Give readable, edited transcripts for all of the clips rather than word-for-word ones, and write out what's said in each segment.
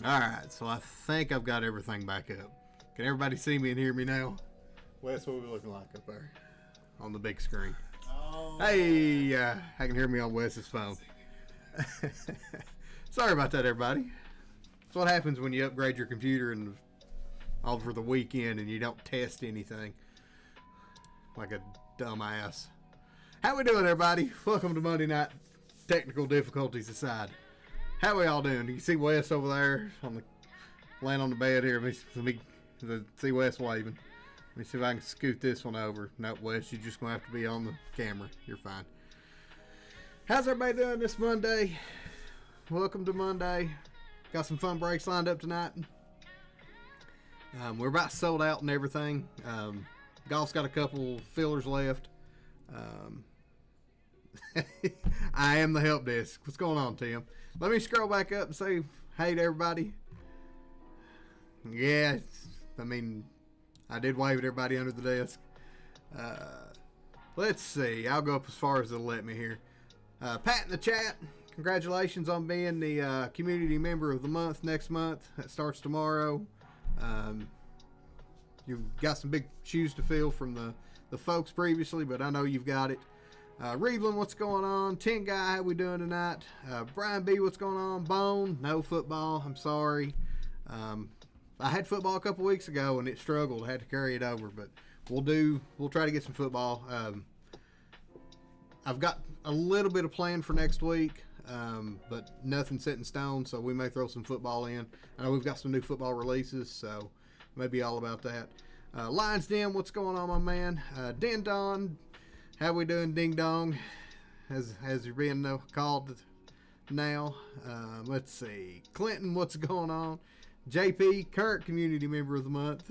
Alright, so I think I've got everything back up. Can everybody see me and hear me now? Wes, what are we looking like up there on the big screen? Oh. Hey, I can hear me on Wes's phone. Sorry about that, everybody. That's what happens when you upgrade your computer and over the weekend and you don't test anything. Like a dumbass. How we doing, everybody? Welcome to Monday Night Technical Difficulties Aside. How we all doing? You can see Wes over there laying on the bed here. Let me see Wes waving. Let me see if I can scoot this one over. Nope, Wes, you're just going to have to be on the camera. You're fine. How's everybody doing this Monday? Welcome to Monday. Got some fun breaks lined up tonight. We're about sold out and everything. Golf's got a couple fillers left. I am the help desk. What's going on, Tim? Let me scroll back up and say hey to everybody. Yeah, I mean, I did wave at everybody under the desk. Let's see. I'll go up as far as it'll let me here. Pat in the chat, congratulations on being the community member of the month next month. That starts tomorrow. You've got some big shoes to fill from the folks previously, but I know you've got it. Reebling, what's going on? Tent Guy, how we doing tonight? Brian B, what's going on? Bone, no football, I'm sorry. I had football a couple weeks ago and it struggled. I had to carry it over, but we'll try to get some football. I've got a little bit of plan for next week, but nothing set in stone, so we may throw some football in. I know we've got some new football releases, so maybe all about that. Lions Den, what's going on, my man? Den Don, how we doing, Ding Dong? As you're being called now. Let's see. Clinton, what's going on? JP, current community member of the month.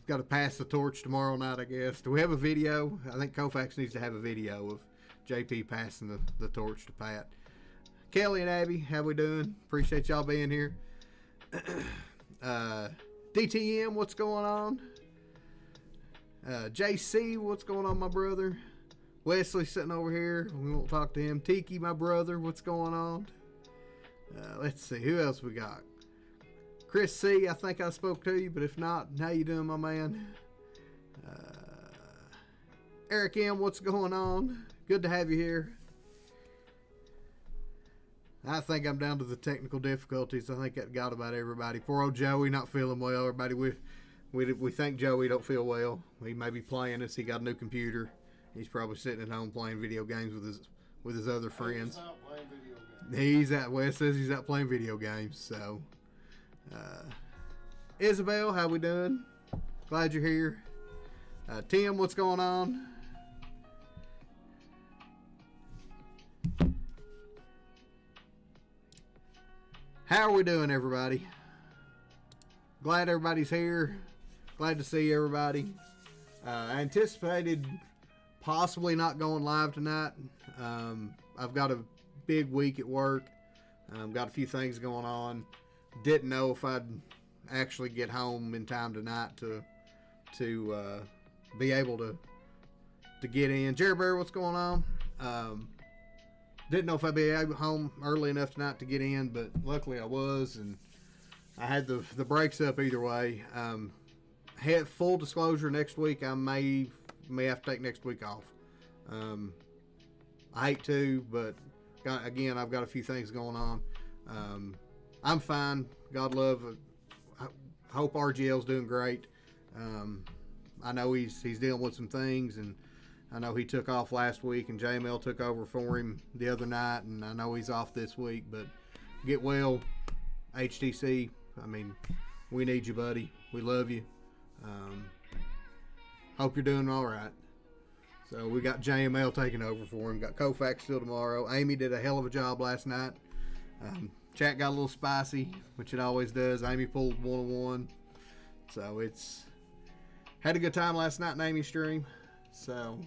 Got to pass the torch tomorrow night, I guess. Do we have a video? I think Koufax needs to have a video of JP passing the torch to Pat. Kelly and Abby, how we doing? Appreciate y'all being here. DTM, what's going on? JC, what's going on, my brother? Wesley sitting over here. We won't talk to him. Tiki, my brother, what's going on? Let's see, who else we got? Chris C, I think I spoke to you, but if not, how you doing, my man? Eric M, what's going on? Good to have you here. I think I'm down to the technical difficulties. I think that got about everybody. Poor old Joey not feeling well. Everybody, we think Joey don't feel well. He may be playing us. He got a new computer. He's probably sitting at home playing video games with his other friends. He's out playing video games. He's out. Wes says he's out playing video games. So, Isabel, how we doing? Glad you're here. Tim, what's going on? How are we doing, everybody? Glad everybody's here. Glad to see everybody. I anticipated possibly not going live tonight. I've got a big week at work. Got a few things going on. Didn't know if I'd actually get home in time tonight to be able to get in. Jerry Bear, what's going on? Didn't know if I'd be home early enough tonight to get in, but luckily I was, and I had the brakes up either way. Had full disclosure, next week I may have to take next week off. I hate to, but I've got a few things going on. I'm fine. God love. I hope RGL's doing great. I know he's dealing with some things, and I know he took off last week, and JML took over for him the other night, and I know he's off this week. But get well, HTC. I mean, we need you, buddy. We love you. Hope you're doing all right. So we got JML taking over for him. Got Koufax still tomorrow. Amy did a hell of a job last night. Chat got a little spicy, which it always does. Amy pulled 101. So had a good time last night in Amy's stream. So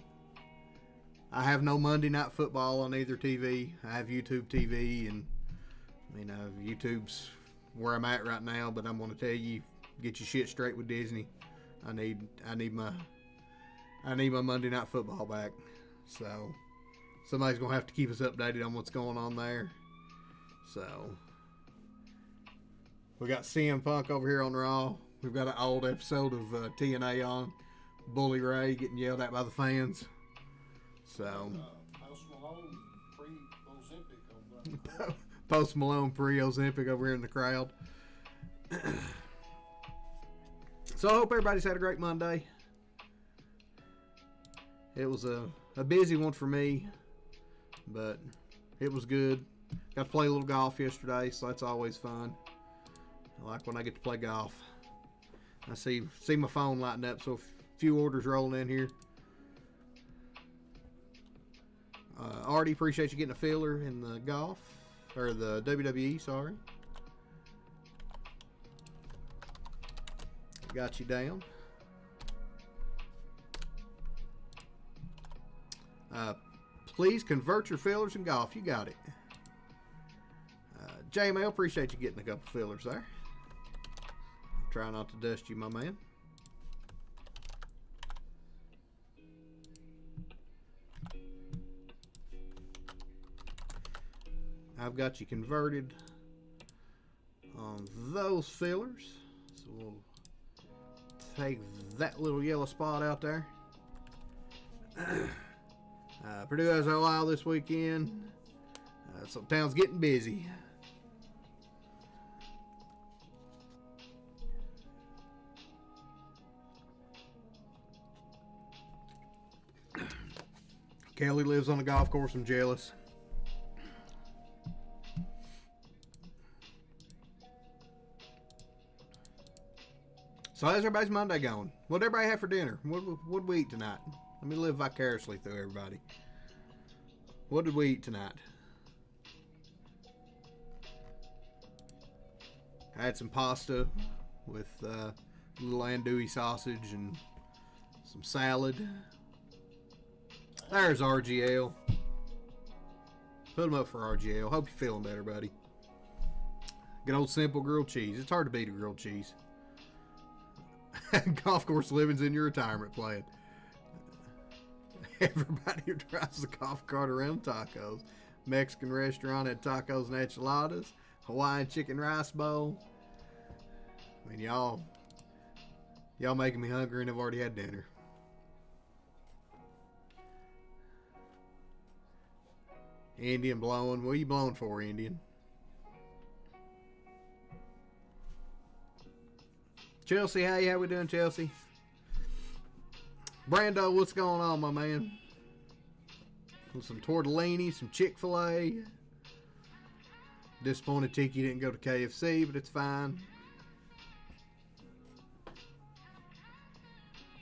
I have no Monday Night Football on either TV. I have YouTube TV, and YouTube's where I'm at right now. But I'm going to tell you, get your shit straight with Disney. I need my Monday Night Football back. So somebody's going to have to keep us updated on what's going on there. So we got CM Punk over here on Raw. We've got an old episode of TNA on. Bully Ray getting yelled at by the fans. So Post Malone pre-Ozempic over there. Post Malone pre-Ozempic over here in the crowd. So I hope everybody's had a great Monday. It was a busy one for me, but it was good. Got to play a little golf yesterday, so that's always fun. I like when I get to play golf. I see my phone lighting up, so a few orders rolling in here. Artie, appreciate you getting a filler in the golf, or the WWE, sorry. Got you down. Please convert your fillers in golf. You got it. JML, appreciate you getting a couple fillers there. Try not to dust you, my man. I've got you converted on those fillers. So we'll take that little yellow spot out there. Purdue has our Lyle this weekend. So town's getting busy. Kelly lives on a golf course. I'm jealous. So how's everybody's Monday going? What did everybody have for dinner? What did we eat tonight? Let me live vicariously through everybody. What did we eat tonight? I had some pasta with little andouille sausage and some salad. There's RGL. Put them up for RGL. Hope you're feeling better, buddy. Good old simple grilled cheese. It's hard to beat a grilled cheese. Golf course living's in your retirement plan. Everybody who drives the golf cart around tacos. Mexican restaurant had tacos and enchiladas. Hawaiian chicken rice bowl. I mean, y'all making me hungry and I've already had dinner. Indian blowing. What are you blowing for, Indian? Chelsea, how we doing, Chelsea? Brando, what's going on, my man? With some tortellini, some Chick-fil-A. Disappointed Tiki didn't go to KFC, but it's fine.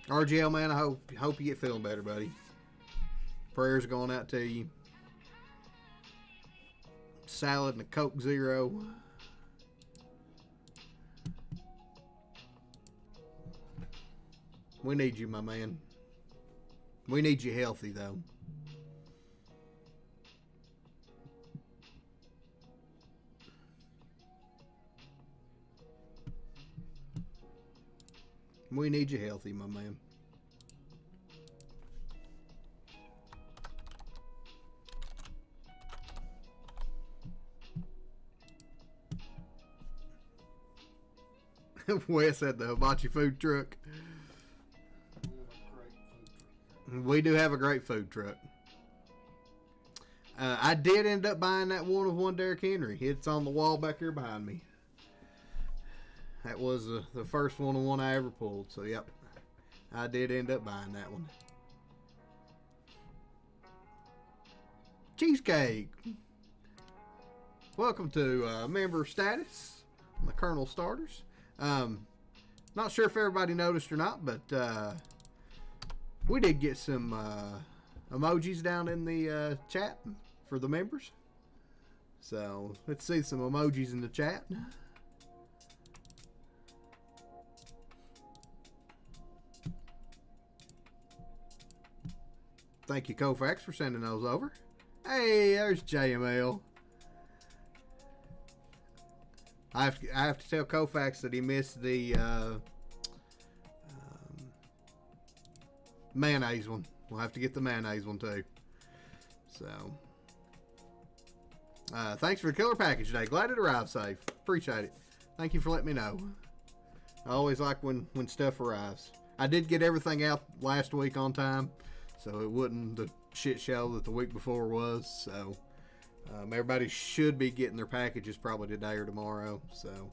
RGL, man, I hope you get feeling better, buddy. Prayers going out to you. Salad and a Coke Zero. We need you, my man. We need you healthy, though. We need you healthy, my man. Wes at the hibachi food truck. We do have a great food truck. I did end up buying that one of one Derrick Henry. It's on the wall back here behind me. That was the first one I ever pulled. So, yep. I did end up buying that one. Cheesecake. Welcome to member status on the Colonel Starters. Not sure if everybody noticed or not, but we did get some emojis down in the chat for the members. So let's see some emojis in the chat. Thank you, Kofax, for sending those over. Hey, there's JML. I have to tell Kofax that he missed the mayonnaise one. We'll have to get the mayonnaise one too. So Thanks for the killer package today. Glad it arrived safe. Appreciate it. Thank you for letting me know. I always like when stuff arrives. I did get everything out last week on time, so it wasn't the shit show that the week before was. So everybody should be getting their packages probably today or tomorrow. So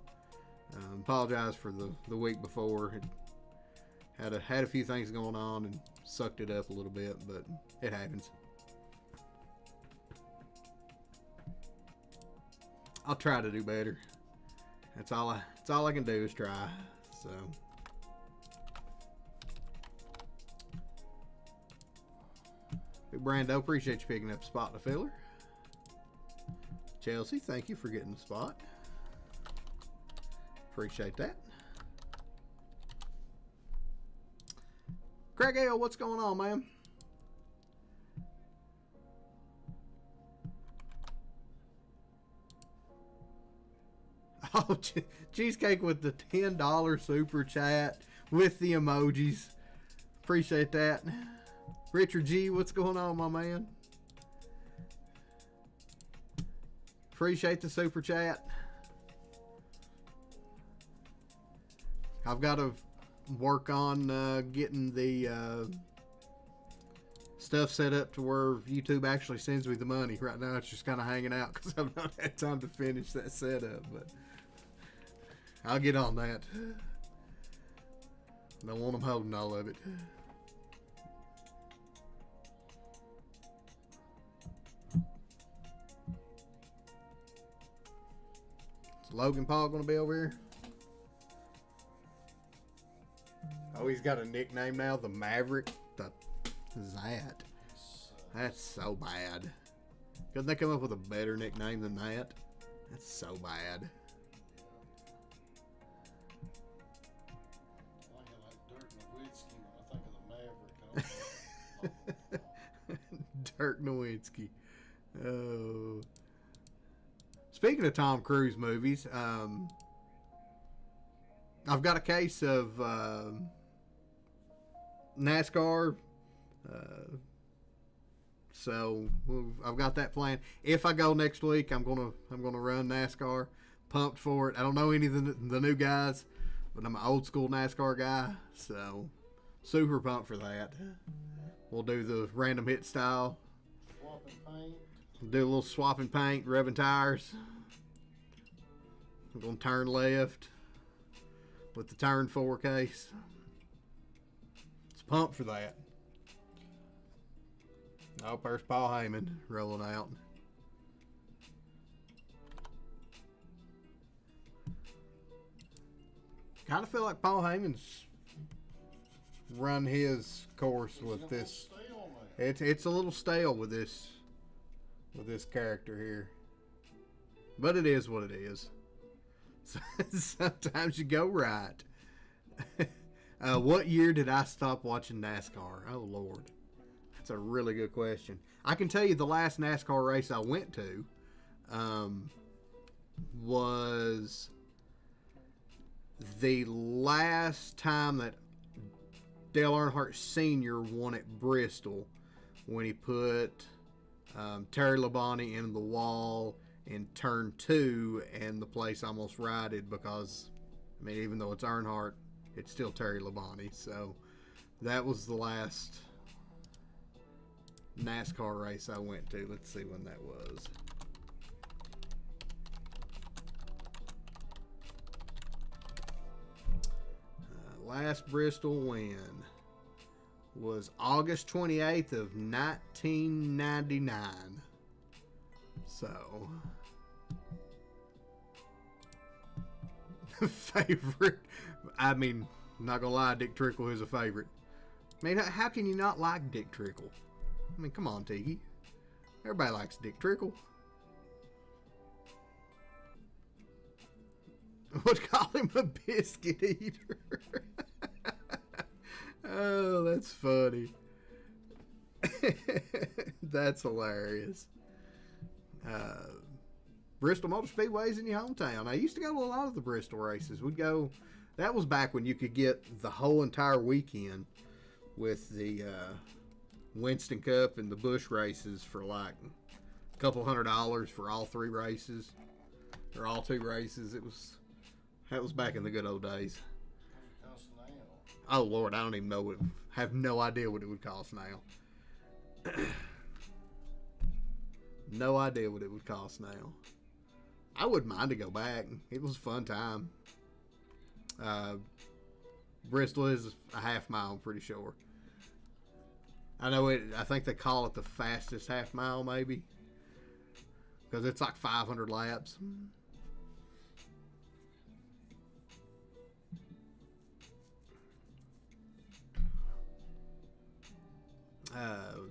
apologize for the week before. It had a few things going on and sucked it up a little bit, but it happens. I'll try to do better. That's all I can do is try. So Big Brando, appreciate you picking up a spot to filler. Chelsea, thank you for getting the spot. Appreciate that. Craig Ale, what's going on, man? Oh, Cheesecake with the $10 super chat with the emojis. Appreciate that. Richard G, what's going on, my man? Appreciate the super chat. I've got to work on getting the stuff set up to where YouTube actually sends me the money. Right now it's just kind of hanging out because I've not had time to finish that setup, but I'll get on that. Don't want them holding all of it. Is Logan Paul going to be over here? Oh, he's got a nickname now, the Maverick. The Zat. That's so bad. Couldn't they come up with a better nickname than that? That's so bad. Dirk Nowitzki. Oh. Speaking of Tom Cruise movies, I've got a case of NASCAR. So I've got that planned. If I go next week, I'm gonna run NASCAR. Pumped for it. I don't know any of the new guys, but I'm an old school NASCAR guy, so super pumped for that. We'll do the random hit style. Swapping paint. Do a little swapping paint, rubbing tires. I'm gonna turn left with the turn 4 case. It's pumped for that. Oh, there's Paul Heyman rolling out. Kind of feel like Paul Heyman's run his course with this. It's a little stale with this character here, but it is what it is. Sometimes you go right. What year did I stop watching NASCAR? Oh Lord, that's a really good question. I can tell you the last NASCAR race I went to was the last time that Dale Earnhardt Sr. won at Bristol, when he put Terry Labonte in the wall in turn 2, and the place almost rioted because, I mean, even though it's Earnhardt, it's still Terry Labonte. So that was the last NASCAR race I went to. Let's see when that was. Last Bristol win was August 28th of 1999. So, favorite. I mean, not gonna lie, Dick Trickle is a favorite. I mean, how can you not like Dick Trickle? I mean, come on, Tiki. Everybody likes Dick Trickle. Would call him a biscuit eater. Oh, that's funny. That's hilarious. Bristol Motor Speedway's in your hometown. I used to go to a lot of the Bristol races. We'd go. That was back when you could get the whole entire weekend with the Winston Cup and the Busch races for like couple $100 for all 3 races, or all 2 races. That was back in the good old days. Oh Lord, I don't even know have no idea what it would cost now. No idea what it would cost now. I wouldn't mind to go back. It was a fun time. Bristol is a half mile, I'm pretty sure. I know it. I think they call it the fastest half mile, maybe, because it's like 500 laps.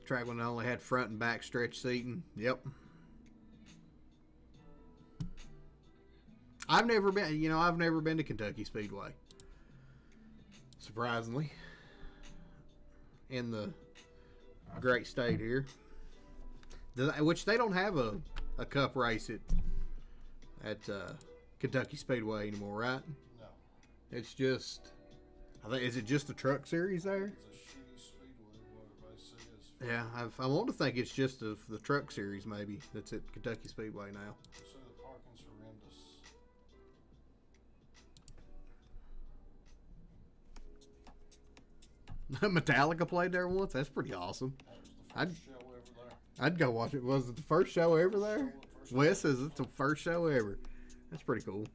Track one only had front and back stretch seating. Yep. I've never been to Kentucky Speedway. Surprisingly, in the great state here, which they don't have a cup race at Kentucky Speedway anymore, right? No. It's just, I think, is it just the truck series there? It's a shitty speedway, what everybody says. Yeah, I want to think it's just the truck series maybe that's at Kentucky Speedway now. So the parking's horrendous. Metallica played there once. That's pretty awesome. That was the first show ever there. I'd go watch it. Was it the first show ever there? First Wes says it's the first show ever. That's pretty cool.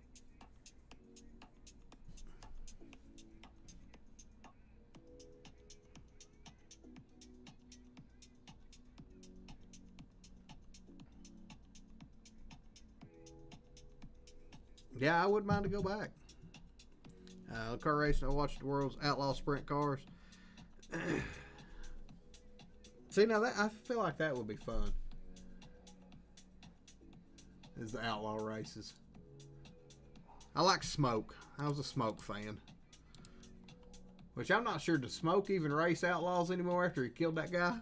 Yeah, I wouldn't mind to go back. Car racing, I watched the world's outlaw sprint cars. See, now that I feel like that would be fun. Is the outlaw races. I like Smoke. I was a Smoke fan. Which I'm not sure, does Smoke even race outlaws anymore after he killed that guy?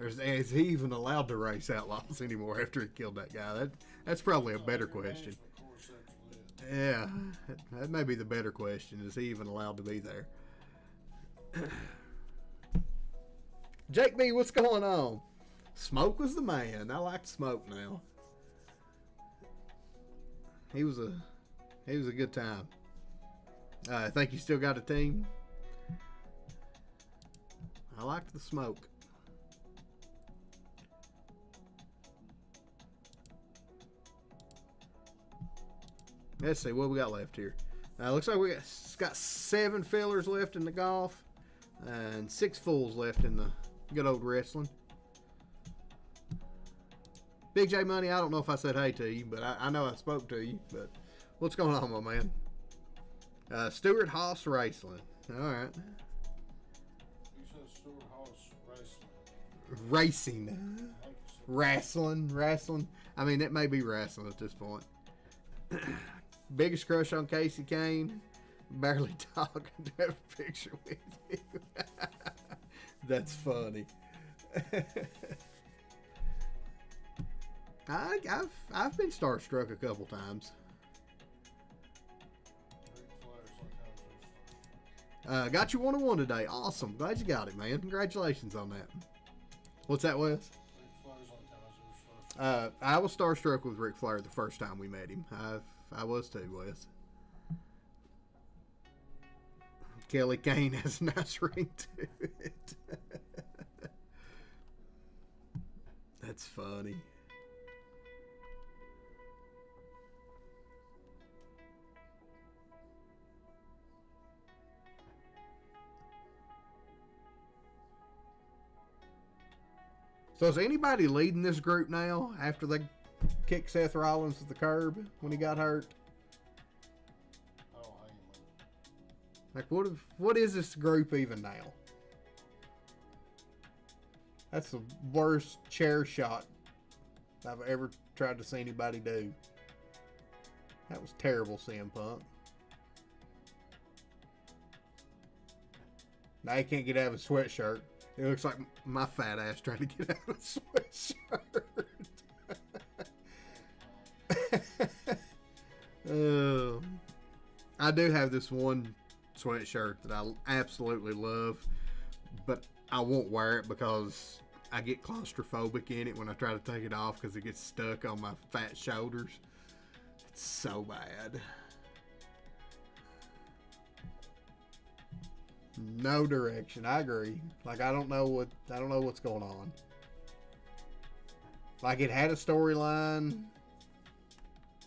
Is he even allowed to race outlaws anymore after he killed that guy? That's probably a better question. Yeah, that may be the better question. Is he even allowed to be there? Jake B, what's going on? Smoke was the man. I like Smoke now. He was a good time. I think you still got a team. I liked the Smoke. Let's see what we got left here. Looks like we got 7 fillers left in the golf and 6 fulls left in the good old wrestling. Big J Money, I don't know if I said hey to you, but I know I spoke to you. But what's going on, my man? Stuart Haas Racing. All right. You said Stuart Haas Racing. Wrestling. I mean, it may be wrestling at this point. Biggest crush on Casey Kane. Barely talking to have a picture with you. That's funny. I've been starstruck a couple times. Got you 1-1 today. Awesome. Glad you got it, man. Congratulations on that. What's that, Wes? I was starstruck with Ric Flair the first time we met him. I was too, Wes. Kelly Kane has a nice ring to it. That's funny. So is anybody leading this group now after they kicked Seth Rollins to the curb when he got hurt? Oh, Like, what is this group even now? That's the worst chair shot I've ever tried to see anybody do. That was terrible, CM Punk. Now he can't get out of his sweatshirt. It looks like my fat ass trying to get out of a sweatshirt. I do have this one sweatshirt that I absolutely love, but I won't wear it because I get claustrophobic in it when I try to take it off because it gets stuck on my fat shoulders. It's so bad. No direction. I agree. Like I don't know what's going on. Like it had a storyline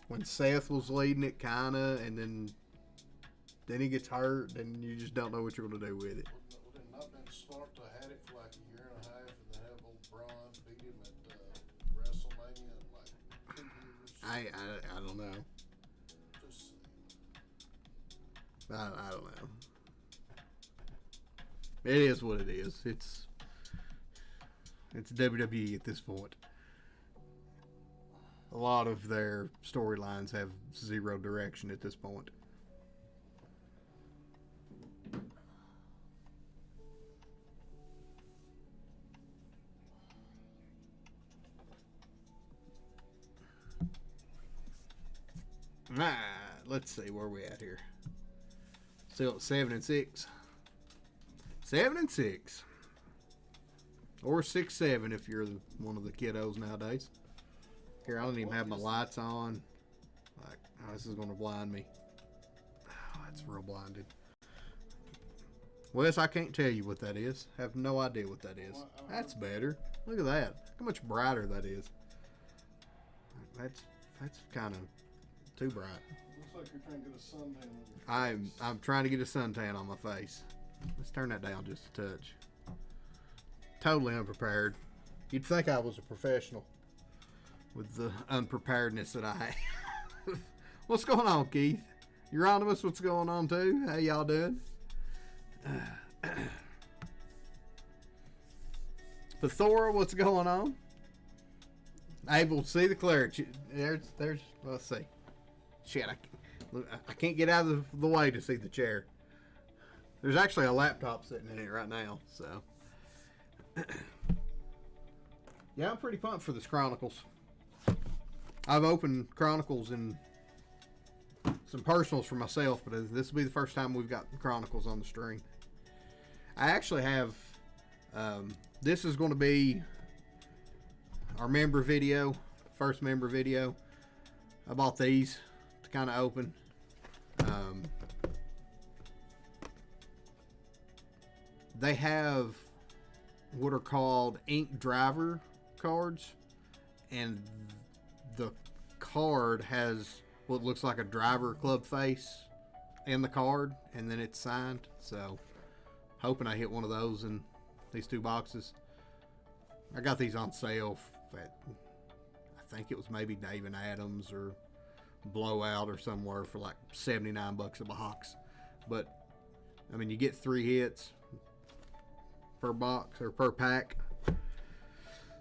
when Seth was leading it, kinda, and then he gets hurt, and you just don't know what you're gonna do with it. Would it not been smart to have it for like a year and a half, and then have old Braun beat him at WrestleMania in like 2 years? I don't know. Just I don't know. It is what it is. It's WWE at this point. A lot of their storylines have zero direction at this point. Let's see where we at here. Still at 7 and 6. 7 and 6, or 6-7 if you're one of the kiddos nowadays. Here, I don't even have my lights on. Like, oh, this is gonna blind me. Oh, that's real blinded. Wes, I can't tell you what that is. I have no idea what that is. That's better. Look at that. How much brighter that is. That's kind of too bright. looks like you're trying to get a suntan on your face. I'm trying to get a suntan on my face. Let's turn that down just a touch. Totally unprepared. You'd think I was a professional with the unpreparedness that I have. What's going on, Keith? Euronymous, what's going on too? How y'all doing? Thora, what's going on? Able to see the clarity. There's. Let's see. Shit, I can't get out of the way to see the chair. There's actually a laptop sitting in it right now, so. Yeah, I'm pretty pumped for this Chronicles. I've opened Chronicles and some personals for myself, but this will be the first time we've got Chronicles on the stream. I actually have, this is going to be our member video, first member video. I bought these to kind of open. They have what are called ink driver cards, and the card has what looks like a driver club face in the card, and then it's signed. So hoping I hit one of those in these two boxes. I got these on sale at, I think it was maybe Dave and Adams or Blowout or somewhere for like $79 a box. But I mean, you get 3 hits per box or per pack.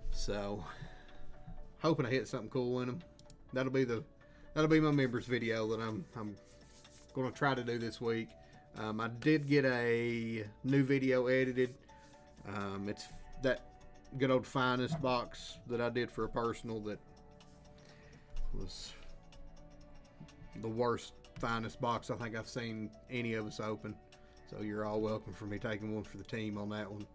So hoping I hit something cool in them. That'll be my members video that I'm going to try to do this week. I did get a new video edited. It's that good old finest box that I did for a personal that was the worst finest box I think I've seen any of us open. So you're all welcome for me taking one for the team on that one.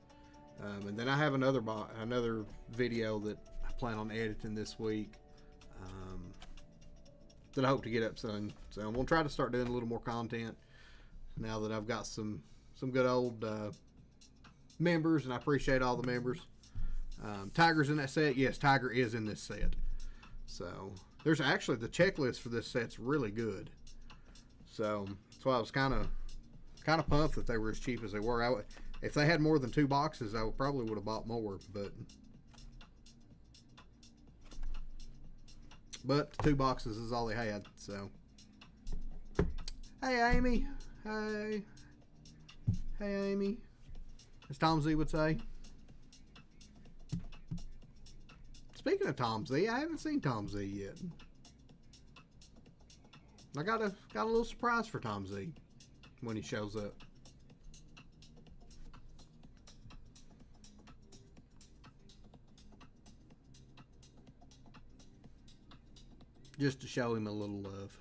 And then I have another video that I plan on editing this week that I hope to get up soon. So I'm going to try to start doing a little more content now that I've got some good old members, and I appreciate all the members. Tiger's in that set. Yes, Tiger is in this set. So there's actually the checklist for this set's really good. So that's why I was kind of pumped that they were as cheap as they were. If they had more than 2 boxes, I probably would have bought more. But 2 boxes is all they had. So hey, Amy. Hey, Amy. As Tom Z would say. Speaking of Tom Z, I haven't seen Tom Z yet. I got a little surprise for Tom Z when he shows up. Just to show him a little love.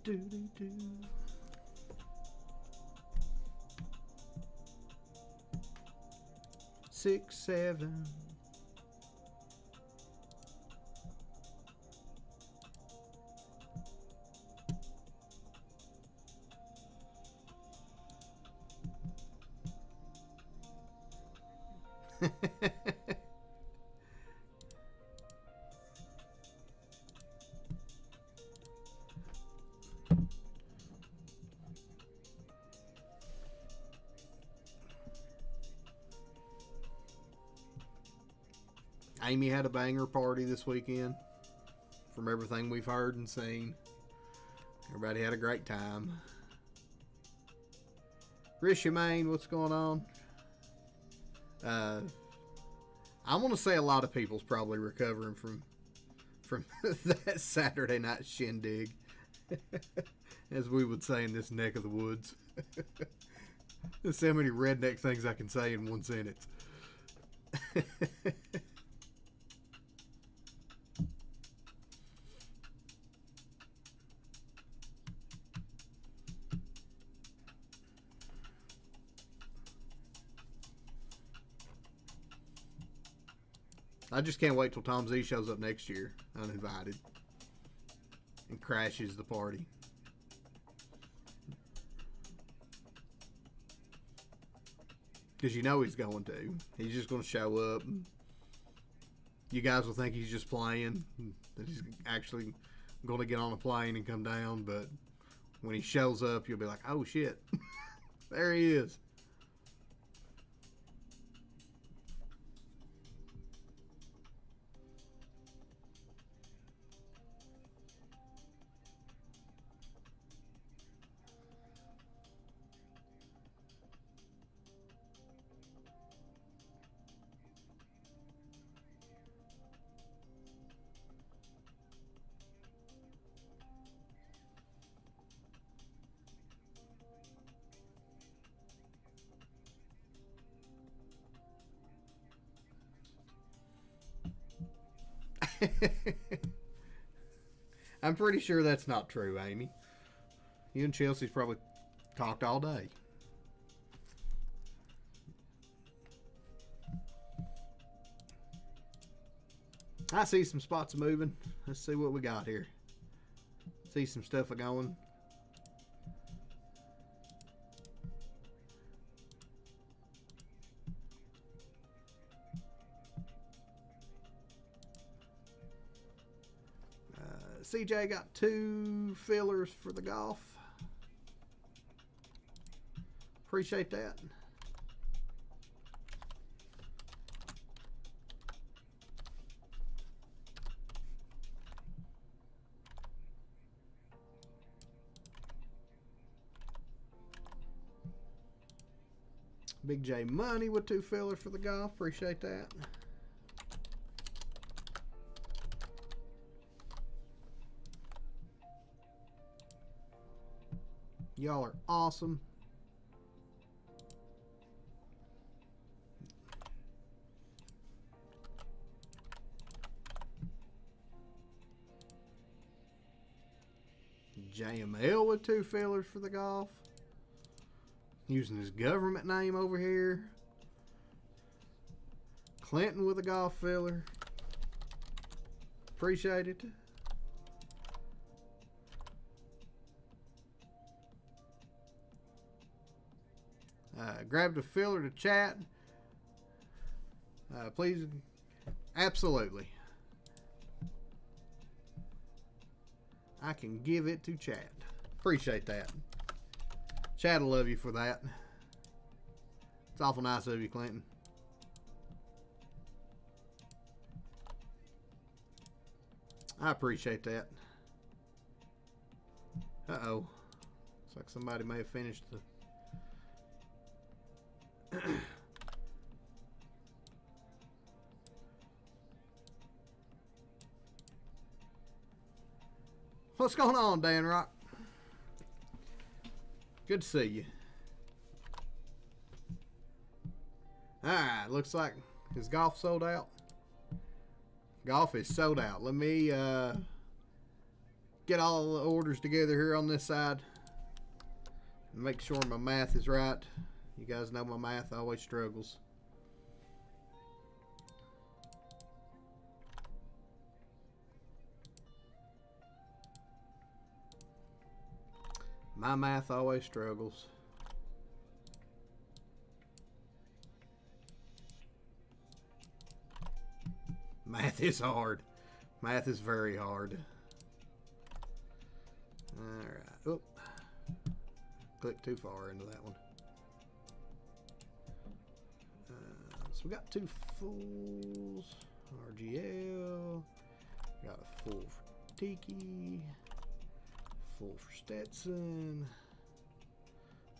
Do, do, do. Six, seven. Amy had a banger party this weekend. From everything we've heard and seen, everybody had a great time. Rich Maine, what's going on? I want to say a lot of people's probably recovering from that Saturday night shindig, as we would say in this neck of the woods. There's so many redneck things I can say in one sentence. I just can't wait till Tom Z shows up next year, uninvited, and crashes the party. Because you know he's going to. He's just going to show up. You guys will think he's just playing, that he's actually going to get on a plane and come down, but when he shows up, you'll be like, oh shit, there he is. I'm pretty sure that's not true, Amy. You and Chelsea's probably talked all day. I see some spots moving. Let's see what we got here. See some stuff going. CJ got 2 fillers for the golf. Appreciate that. Big J Money with 2 fillers for the golf. Appreciate that. Y'all are awesome. JML with 2 fillers for the golf. Using his government name over here. Clinton with a golf filler. Appreciate it. Grabbed a filler to chat. Please, absolutely. I can give it to chat. Appreciate that. Chat will love you for that. It's awful nice of you, Clinton. I appreciate that. Uh-oh. Looks like somebody may have finished the... What's going on, Dan Rock? Good to see you. Alright, looks like his golf sold out. Golf is sold out. Let me get all the orders together here on this side. Make sure my math is right. You guys know my math always struggles. My math always struggles. Math is hard. Math is very hard. Alright. Oop. Clicked too far into that one. So we got 2 fulls. RGL. Got a full for Tiki. Full for Stetson.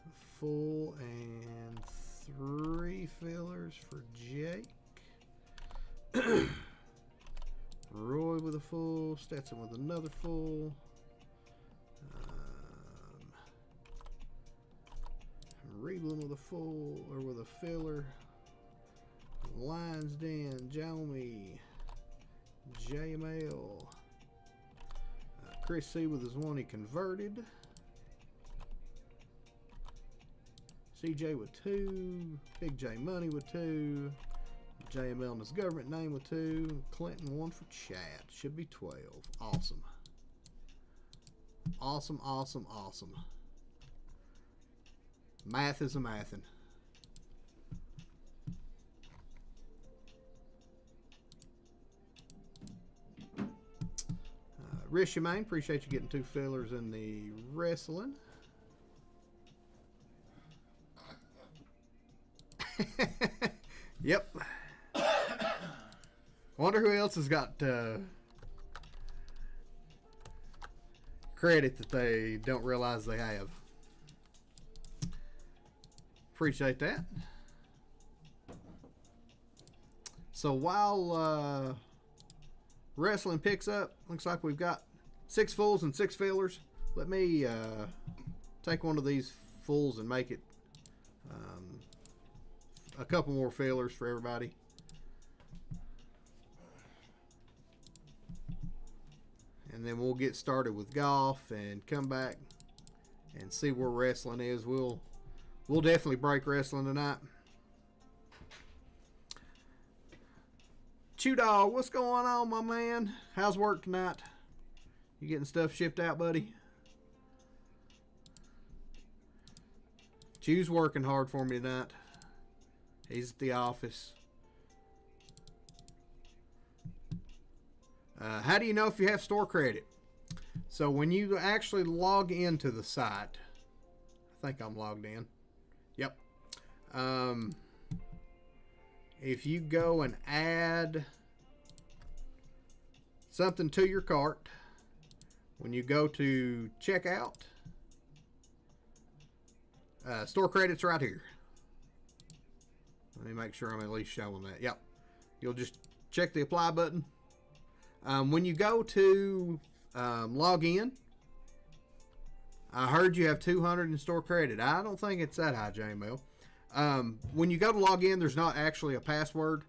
A full and 3 fillers for Jake. Roy with a full. Stetson with another full. Reeland with a full, or with a filler. Lions Den, Jomi, JML. Chris C with his one he converted. CJ with 2. Big J Money with 2. JML in his government name with 2. Clinton 1 for chat. Should be 12. Awesome. Awesome, awesome, awesome. Math is a mathin'. Rich Humane, appreciate you getting 2 fillers in the wrestling. Yep. Wonder who else has got credit that they don't realize they have. Appreciate that. So while wrestling picks up, looks like we've got 6 fulls and 6 fillers. Let me take one of these fulls and make it a couple more fillers for everybody. And then we'll get started with golf and come back and see where wrestling is. We'll definitely break wrestling tonight. Chew Dog, what's going on, my man? How's work tonight? You getting stuff shipped out, buddy? Chew's working hard for me tonight. He's at the office. How do you know if you have store credit? So when you actually log into the site, I think I'm logged in. Yep. If you go and add something to your cart, when you go to checkout, store credit's right here. Let me make sure I'm at least showing that. Yep. You'll just check the apply button. When you go to log in, I heard you have 200 in store credit. I don't think it's that high, JML. When you go to log in, there's not actually a password.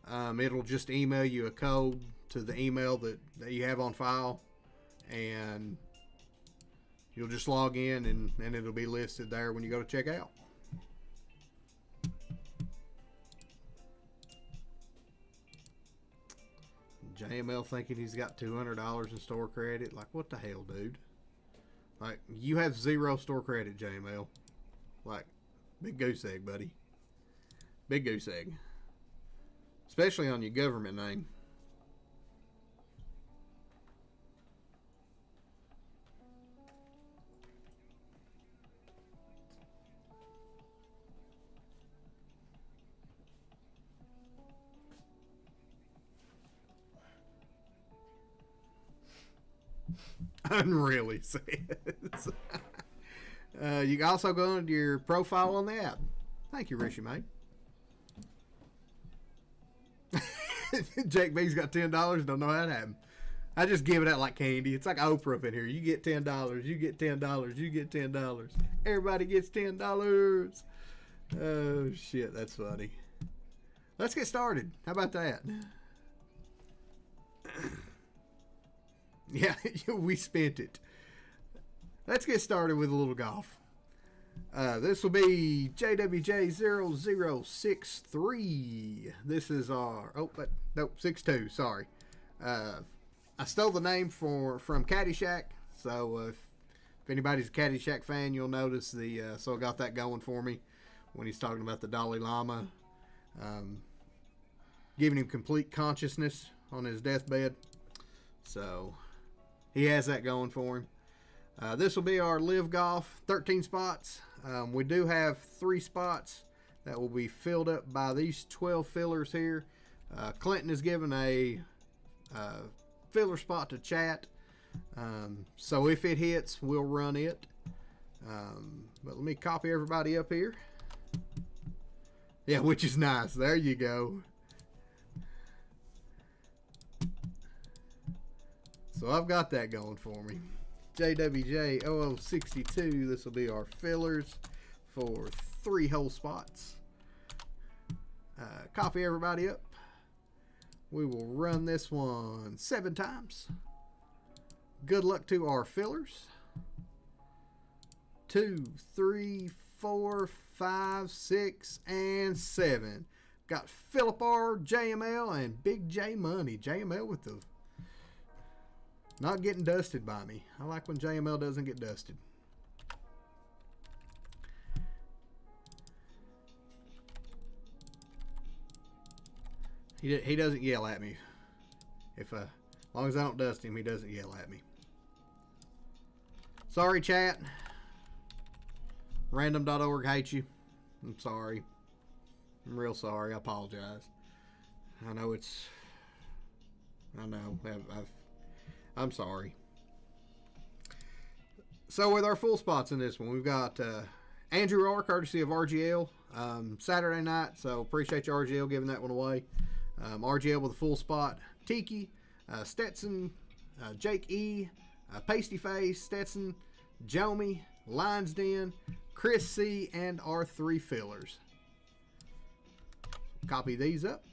It'll just email you a code to the email that you have on file, and you'll just log in and it'll be listed there when you go to check out. JML thinking he's got $200 in store credit. Like, what the hell, dude? Like, you have 0 store credit, JML. Like, big goose egg, buddy. Big goose egg. Especially on your government name. Unreal, he says. You can also go into your profile on the app. Thank you, Rishi, mate. Jake B's got $10. Don't know how that happened. I just give it out like candy. It's like Oprah up in here. You get $10. You get $10. You get $10. Everybody gets $10. Oh, shit. That's funny. Let's get started. How about that? Yeah, we spent it. Let's get started with a little golf. This will be JWJ0063. This is our, nope, 62, sorry. I stole the name from Caddyshack, so if anybody's a Caddyshack fan, you'll notice so I got that going for me when he's talking about the Dalai Lama, giving him complete consciousness on his deathbed. So he has that going for him. This will be our LIV Golf, 13 spots. We do have 3 spots that will be filled up by these 12 fillers here. Clinton is given a filler spot to chat. So if it hits, we'll run it. But let me copy everybody up here. Yeah, which is nice. There you go. So I've got that going for me. JWJ0062. This will be our fillers for 3 hole spots. Copy everybody up. We will run this one 7 times. Good luck to our fillers. 2, 3, 4, 5, 6, and 7. Got Philip R, JML, and Big J Money. JML with the not getting dusted by me. I like when JML doesn't get dusted. He doesn't yell at me. As long as I don't dust him, he doesn't yell at me. Sorry, chat. Random.org hates you. I'm sorry. I'm real sorry. I apologize. I know. I'm sorry. So with our full spots in this one, we've got Andrew R, courtesy of RGL, Saturday night. So appreciate you, RGL, giving that one away. RGL with a full spot. Tiki, Stetson, Jake E, Pasty Face, Stetson, Jomi, Lions Den, Chris C, and our 3 fillers. Copy these up.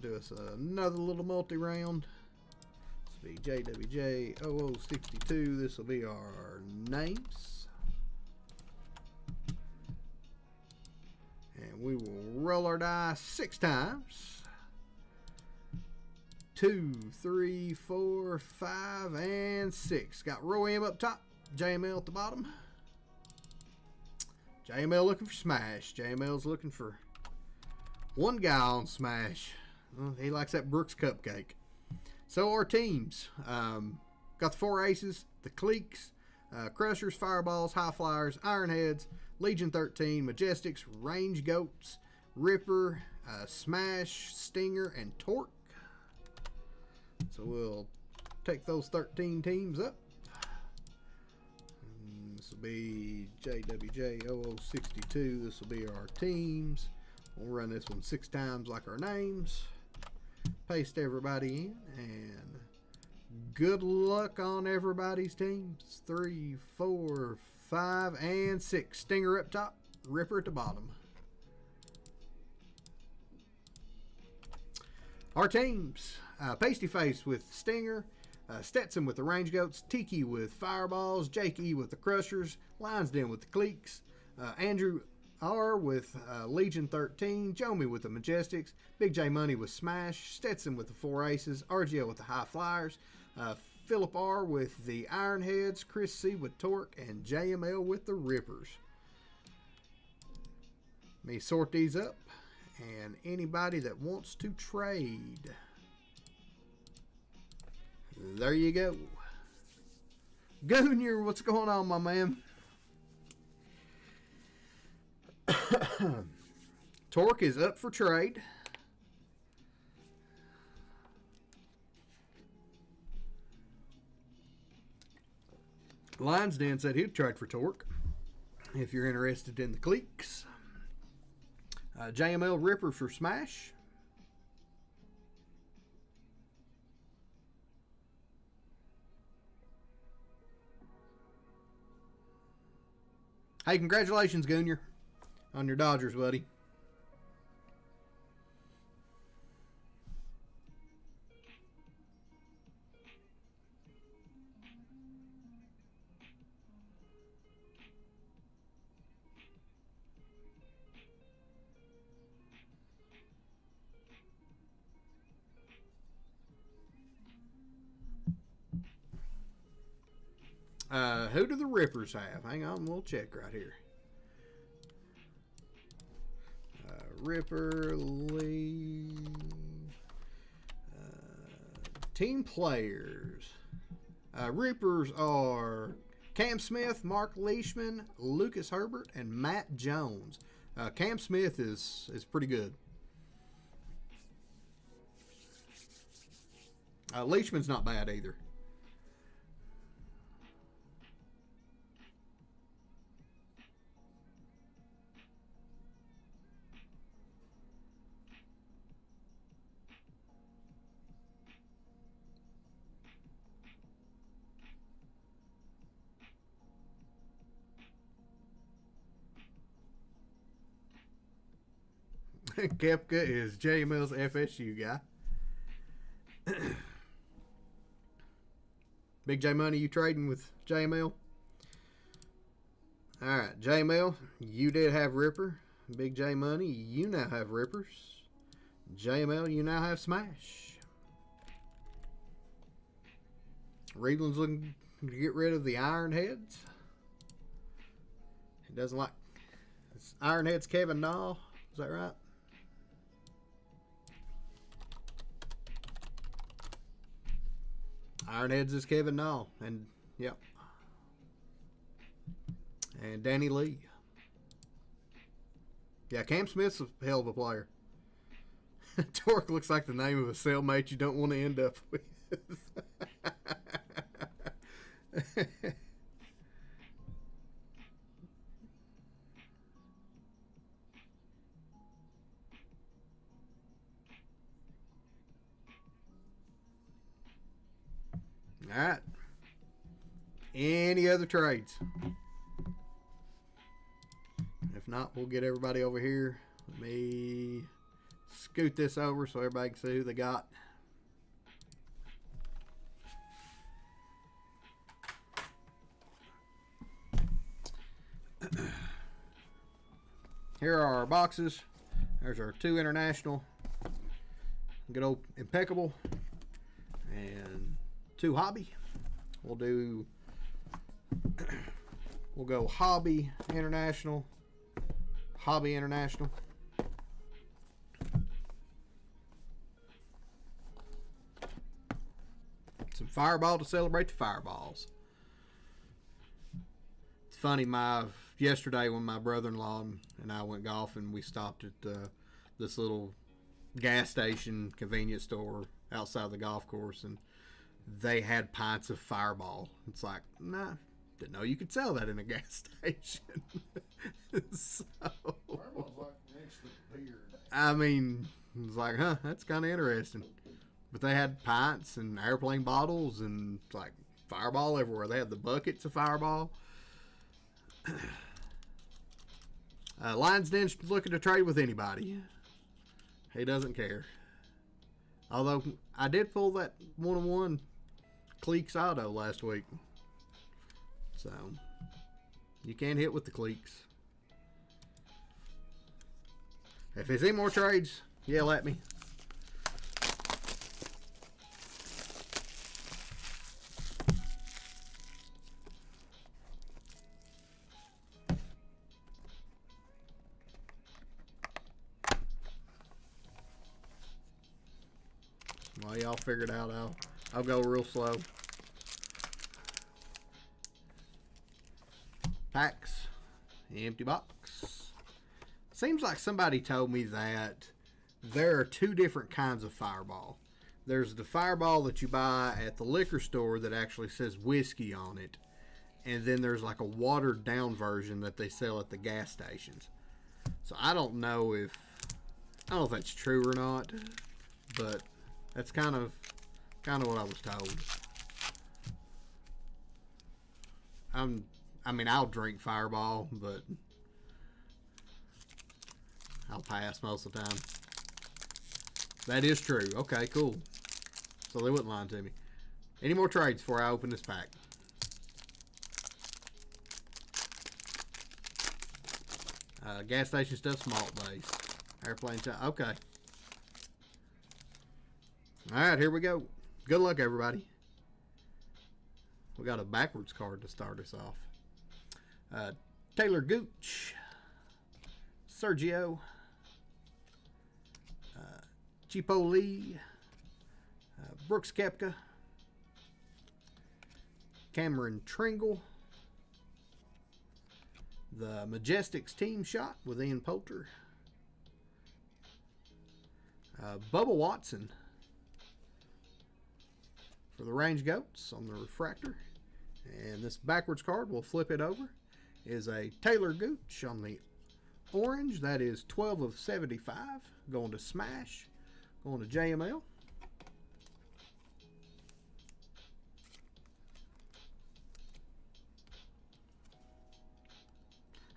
Do us another little multi-round. This will be JWJ0062. This will be our names. And we will roll our dice 6 times. 2, 3, 4, 5, and 6. Got Roy M up top, JML at the bottom. JML looking for smash. JML's looking for one guy on smash. Well, he likes that Brooks cupcake. So our teams. Got the 4 aces, the Cleeks, Crushers, Fireballs, High Flyers, Ironheads, Legion 13, Majestics, Range Goats, Ripper, Smash, Stinger, and Torque. So we'll take those 13 teams up. This will be JWJ0062. This will be our teams. We'll run this one 6 times like our names. Paste everybody in, and good luck on everybody's teams. 3, 4, 5, and 6. Stinger up top, Ripper at the bottom. Our teams. Pasty Face with Stinger, Stetson with the Range Goats, Tiki with Fireballs, Jake E with the Crushers, Lions Den with the Cleeks, Andrew R with Legion 13, Jomi with the Majestics, Big J Money with Smash, Stetson with the 4 aces, RGL with the High Flyers, Philip R with the Ironheads, Chris C with Torque, and JML with the Rippers. Let me sort these up, and anybody that wants to trade, there you go. Goonier, what's going on, my man? Torque is up for trade. Lions Den said he'd trade for Torque if you're interested in the Cleeks. JML Ripper for Smash. Hey, congratulations, Goonier, on your Dodgers, buddy. Who do the Rippers have? Hang on, we'll check right here. Ripper Lee. Team players. Rippers are Cam Smith, Mark Leishman, Lucas Herbert, and Matt Jones. Cam Smith is pretty good. Leishman's not bad either. Kepka is JML's FSU guy. Big J Money, you trading with JML? Alright, JML, you did have Ripper. Big J Money, you now have Rippers. JML, you now have Smash. Reedland's looking to get rid of the Iron Heads. He doesn't like... It's Iron Heads Kevin Nall. Is that right? Ironheads is Kevin Nall, and yep, and Danny Lee. Yeah, Cam Smith's a hell of a player. Torque looks like the name of a cellmate you don't want to end up with. All right. Any other trades? If not, we'll get everybody over here. Let me scoot this over so everybody can see who they got. Here are our boxes. There's our 2 international. Good old Impeccable. And 2 hobby. We'll go hobby international, hobby international. Some Fireball to celebrate the Fireballs. It's funny, yesterday when my brother-in-law and I went golfing, we stopped at this little gas station convenience store outside the golf course, and they had pints of Fireball. It's like, nah, didn't know you could sell that in a gas station. So, Fireball's like next to beer. I mean, it's like, huh, that's kind of interesting. But they had pints and airplane bottles and like Fireball everywhere. They had the buckets of Fireball. Lions Den's looking to trade with anybody. He doesn't care. Although I did pull that 1-on-1 Cleeks auto last week. So you can't hit with the Cleeks. If there's any more trades, yell at me. While y'all figure it out, I'll go real slow. Packs, empty box. Seems like somebody told me that there are 2 different kinds of Fireball. There's the Fireball that you buy at the liquor store that actually says whiskey on it, and then there's like a watered down version that they sell at the gas stations. So I don't know if that's true or not, but that's kind of what I was told. I mean, I'll drink Fireball, but I'll pass most of the time. That is true. Okay, cool. So they wouldn't lie to me. Any more trades before I open this pack? Gas station stuff, small base. Airplane time. Okay. All right, here we go. Good luck, everybody. We got a backwards card to start us off. Taylor Gooch, Sergio, Chipo Lee, Brooks Koepka, Cameron Tringle, the Majestics team shot with Ian Poulter, Bubba Watson for the Range Goats on the refractor. And this backwards card, we'll flip it over, is a Taylor Gooch on the orange. That is 12 of 75. Going to Smash. Going to JML.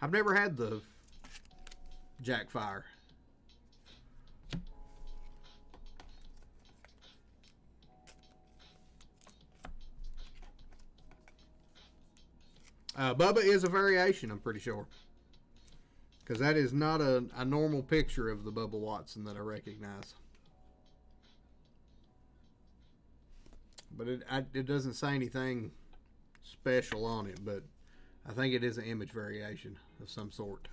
I've never had the Jack Fire. Bubba is a variation, I'm pretty sure. Because that is not a normal picture of the Bubba Watson that I recognize. But it doesn't say anything special on it, but I think it is an image variation of some sort.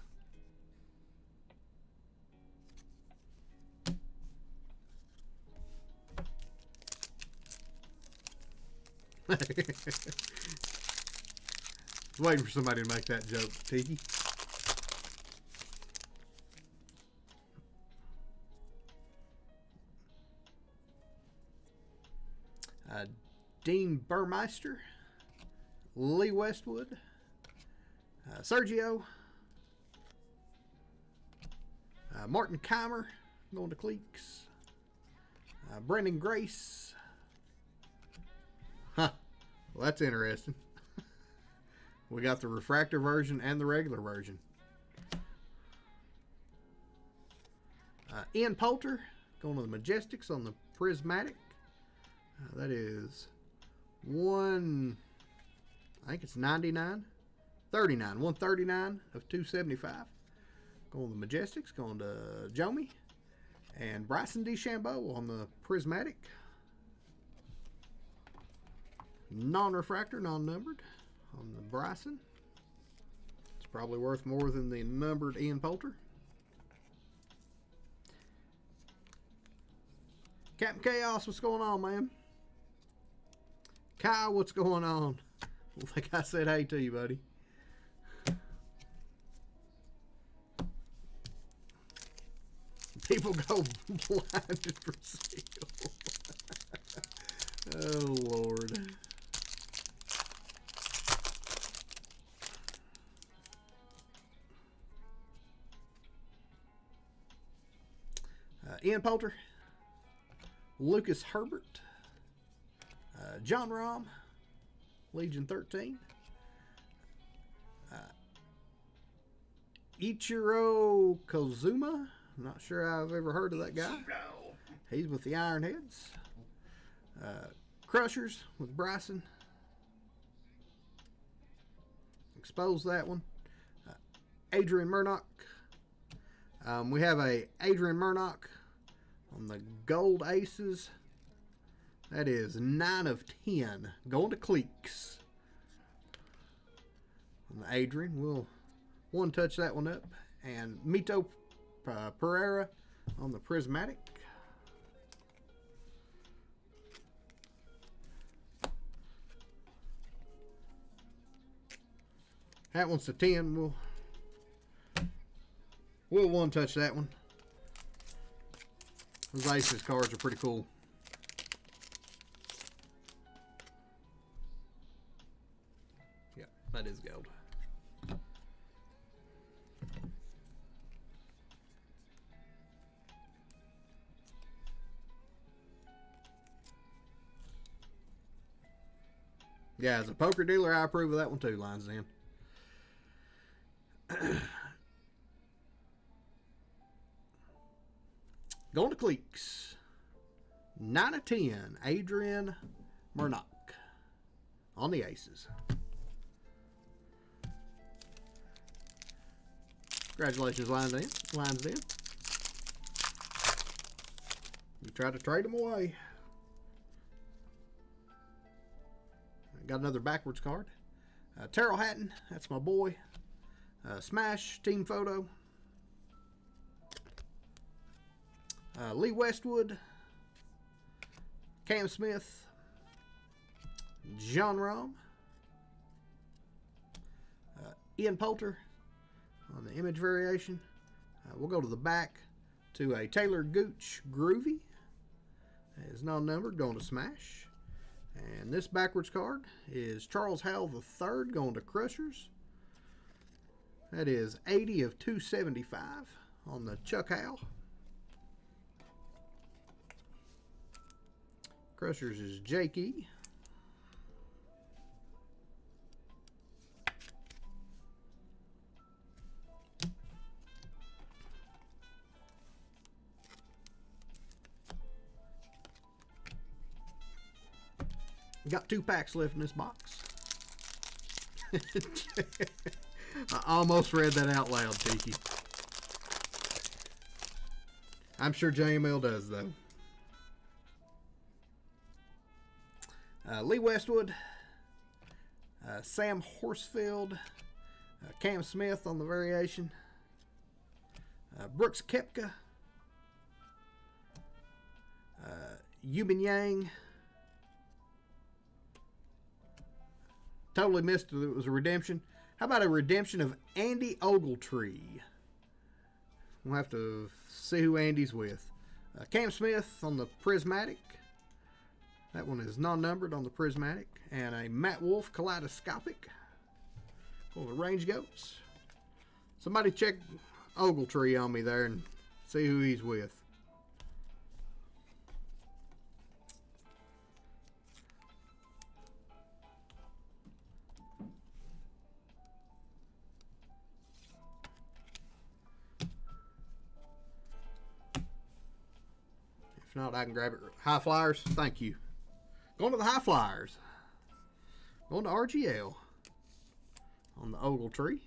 Waiting for somebody to make that joke, Tiki. Dean Burmeister, Lee Westwood, Sergio, Martin Keimer going to Cleeks, Brendan Grace. Huh, well, that's interesting. We got the refractor version and the regular version. Ian Poulter going to the Majestics on the Prismatic. That is I think it's 99. 39. 139 of 275. Going to the Majestics. Going to Jomi. And Bryson DeChambeau on the Prismatic. Non-refractor, non-numbered on the Bryson. It's probably worth more than the numbered Ian Poulter. Captain Chaos, what's going on, man? Kyle, what's going on? Like I said, hey to you, buddy. People go blinded for seal. Oh, Lord. Ian Poulter, Lucas Herbert, John Rahm, Legion 13, Ichiro Kozuma. I'm not sure I've ever heard of that guy. He's with the Ironheads. Crushers with Bryson. Expose that one. Adrian Murdoch. We have a Adrian Murdoch on the Gold Aces. That is 9 of 10. Going to Cleeks. On the Adrian. We'll one touch that one up. And Mito Pereira on the Prismatic. That one's a 10. We'll one touch that one. Those Aces cards are pretty cool. Yeah, that is gold. Yeah, as a poker dealer, I approve of that one too, Lines in. Going to Cleeks. 9 of 10. Adrian Murdoch on the Aces. Congratulations, Lines in. You try to trade them away. got another backwards card. Terrell Hatton, that's my boy. Smash team photo. Lee Westwood, Cam Smith, John Rahm, Ian Poulter on the image variation. We'll go to the back to a Taylor Gooch Groovy. It's non-numbered, going to Smash. And this backwards card is Charles Howell III, going to Crushers. That is 80 of 275 on the Chuck Howell. Crushers is Jake E. Got 2 packs left in this box. I almost read that out loud, Tiki. I'm sure JML does, though. Lee Westwood, Sam Horsfield, Cam Smith on the variation, Brooks Koepka, Yubin Yang. Totally missed it. It was a redemption. How about a redemption of Andy Ogletree? We'll have to see who Andy's with. Cam Smith on the Prismatic. That one is non-numbered on the Prismatic. And a Matt Wolf Kaleidoscopic on the Range Goats. Somebody check Ogletree on me there and see who he's with. If not, I can grab it. High Flyers, thank you. Going to the High Flyers. Going to RGL on the Ogletree.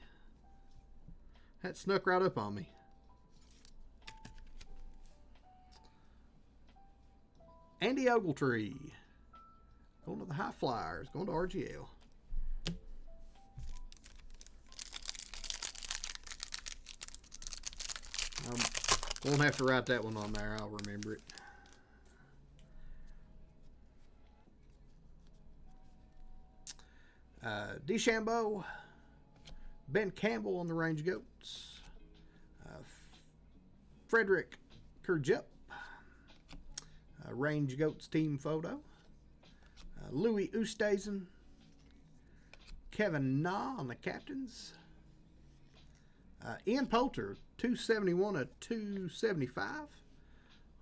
That snuck right up on me. Andy Ogletree. Going to the High Flyers. Going to RGL. Won't have to write that one on there. I'll remember it. DeChambeau, Ben Campbell on the Range Goats, Frederick Kurjup, Range Goats team photo, Louis Oosthuizen, Kevin Na on the Captains, Ian Poulter, 271 of 275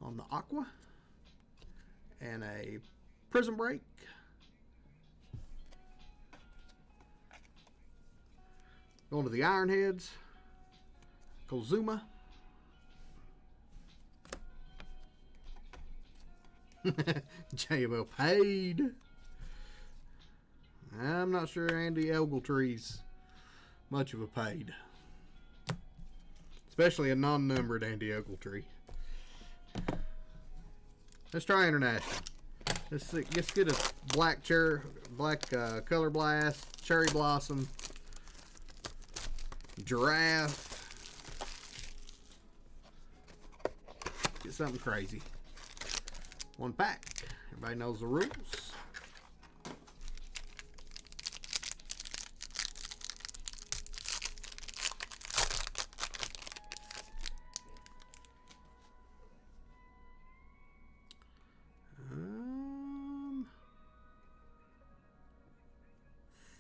on the Aqua, and a Prism Break. Going to the Ironheads, Kozuma. JML paid. I'm not sure Andy Ogletree's much of a paid. Especially a non-numbered Andy Ogletree. Let's try international. Let's get a black Color Blast, Cherry Blossom, Giraffe. Get something crazy. 1 pack. Everybody knows the rules.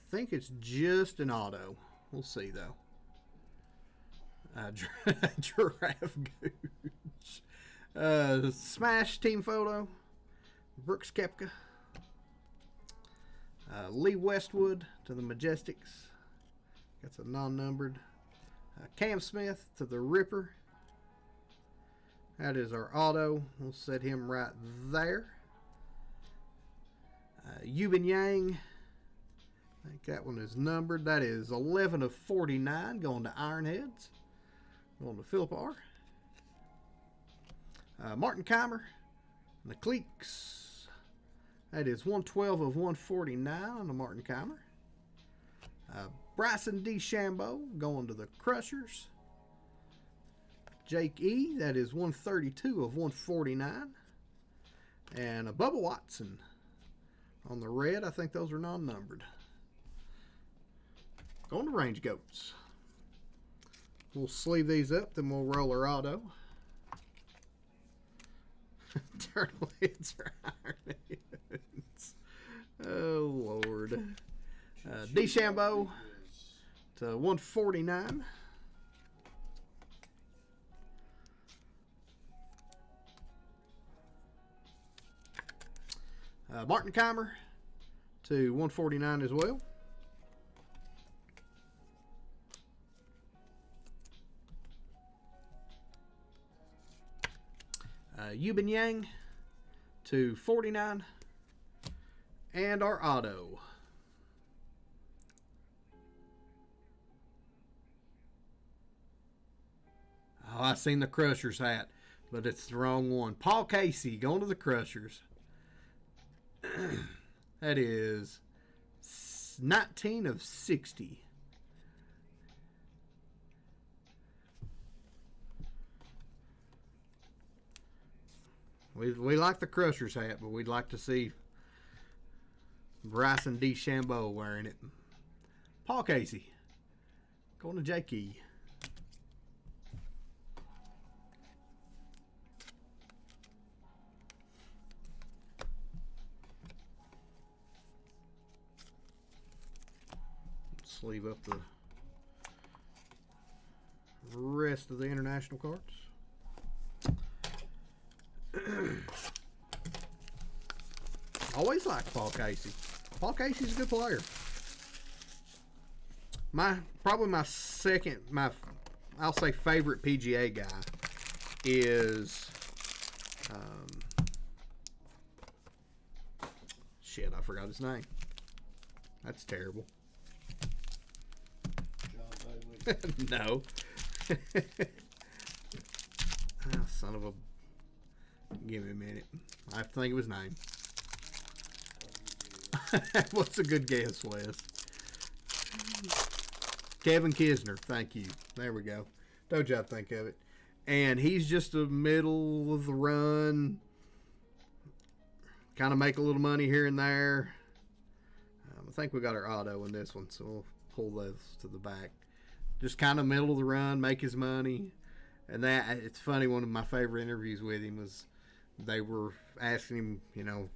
I think it's just an auto. We'll see though. Giraffe Gooch. Smash team photo. Brooks Koepka. Lee Westwood to the Majestics. That's a non-numbered. Cam Smith to the Ripper. That is our auto. We'll set him right there. Yubin Yang. I think that one is numbered. That is 11 of 49 going to Ironheads. Going to Philip R. Martin Keimer. And the Cleeks. That is 112 of 149 on the Martin Keimer. Bryson DeChambeau going to the Crushers. Jake E., that is 132 of 149. And a Bubba Watson on the red. I think those are non-numbered. Going to Range Goats. We'll sleeve these up, then we'll roll our auto. Turtle heads or iron heads. Oh, Lord. DeChambeau to 149. Martin Keimer to 149 as well. Yubin Yang to 49. And our auto. Oh, I seen the Crushers hat, but it's the wrong one. Paul Casey going to the Crushers. That is 19 of 60. We like the Crushers hat, but we'd like to see Bryson DeChambeau wearing it. Paul Casey going to Jakey. Sleeve up the rest of the international cards. Always liked Paul Casey. Paul Casey's a good player. Probably my second, I'll say favorite PGA guy is shit, I forgot his name. That's terrible. No. Son of a... Give me a minute. I have to think of his name. What's a good guess, Wes? Kevin Kisner. Thank you. There we go. Told you I'd think of it. And he's just a middle of the run. Kind of make a little money here and there. I think we got our auto in this one, so we'll pull those to the back. Just kind of middle of the run, make his money. And that, it's funny, one of my favorite interviews with him was they were asking him, you know,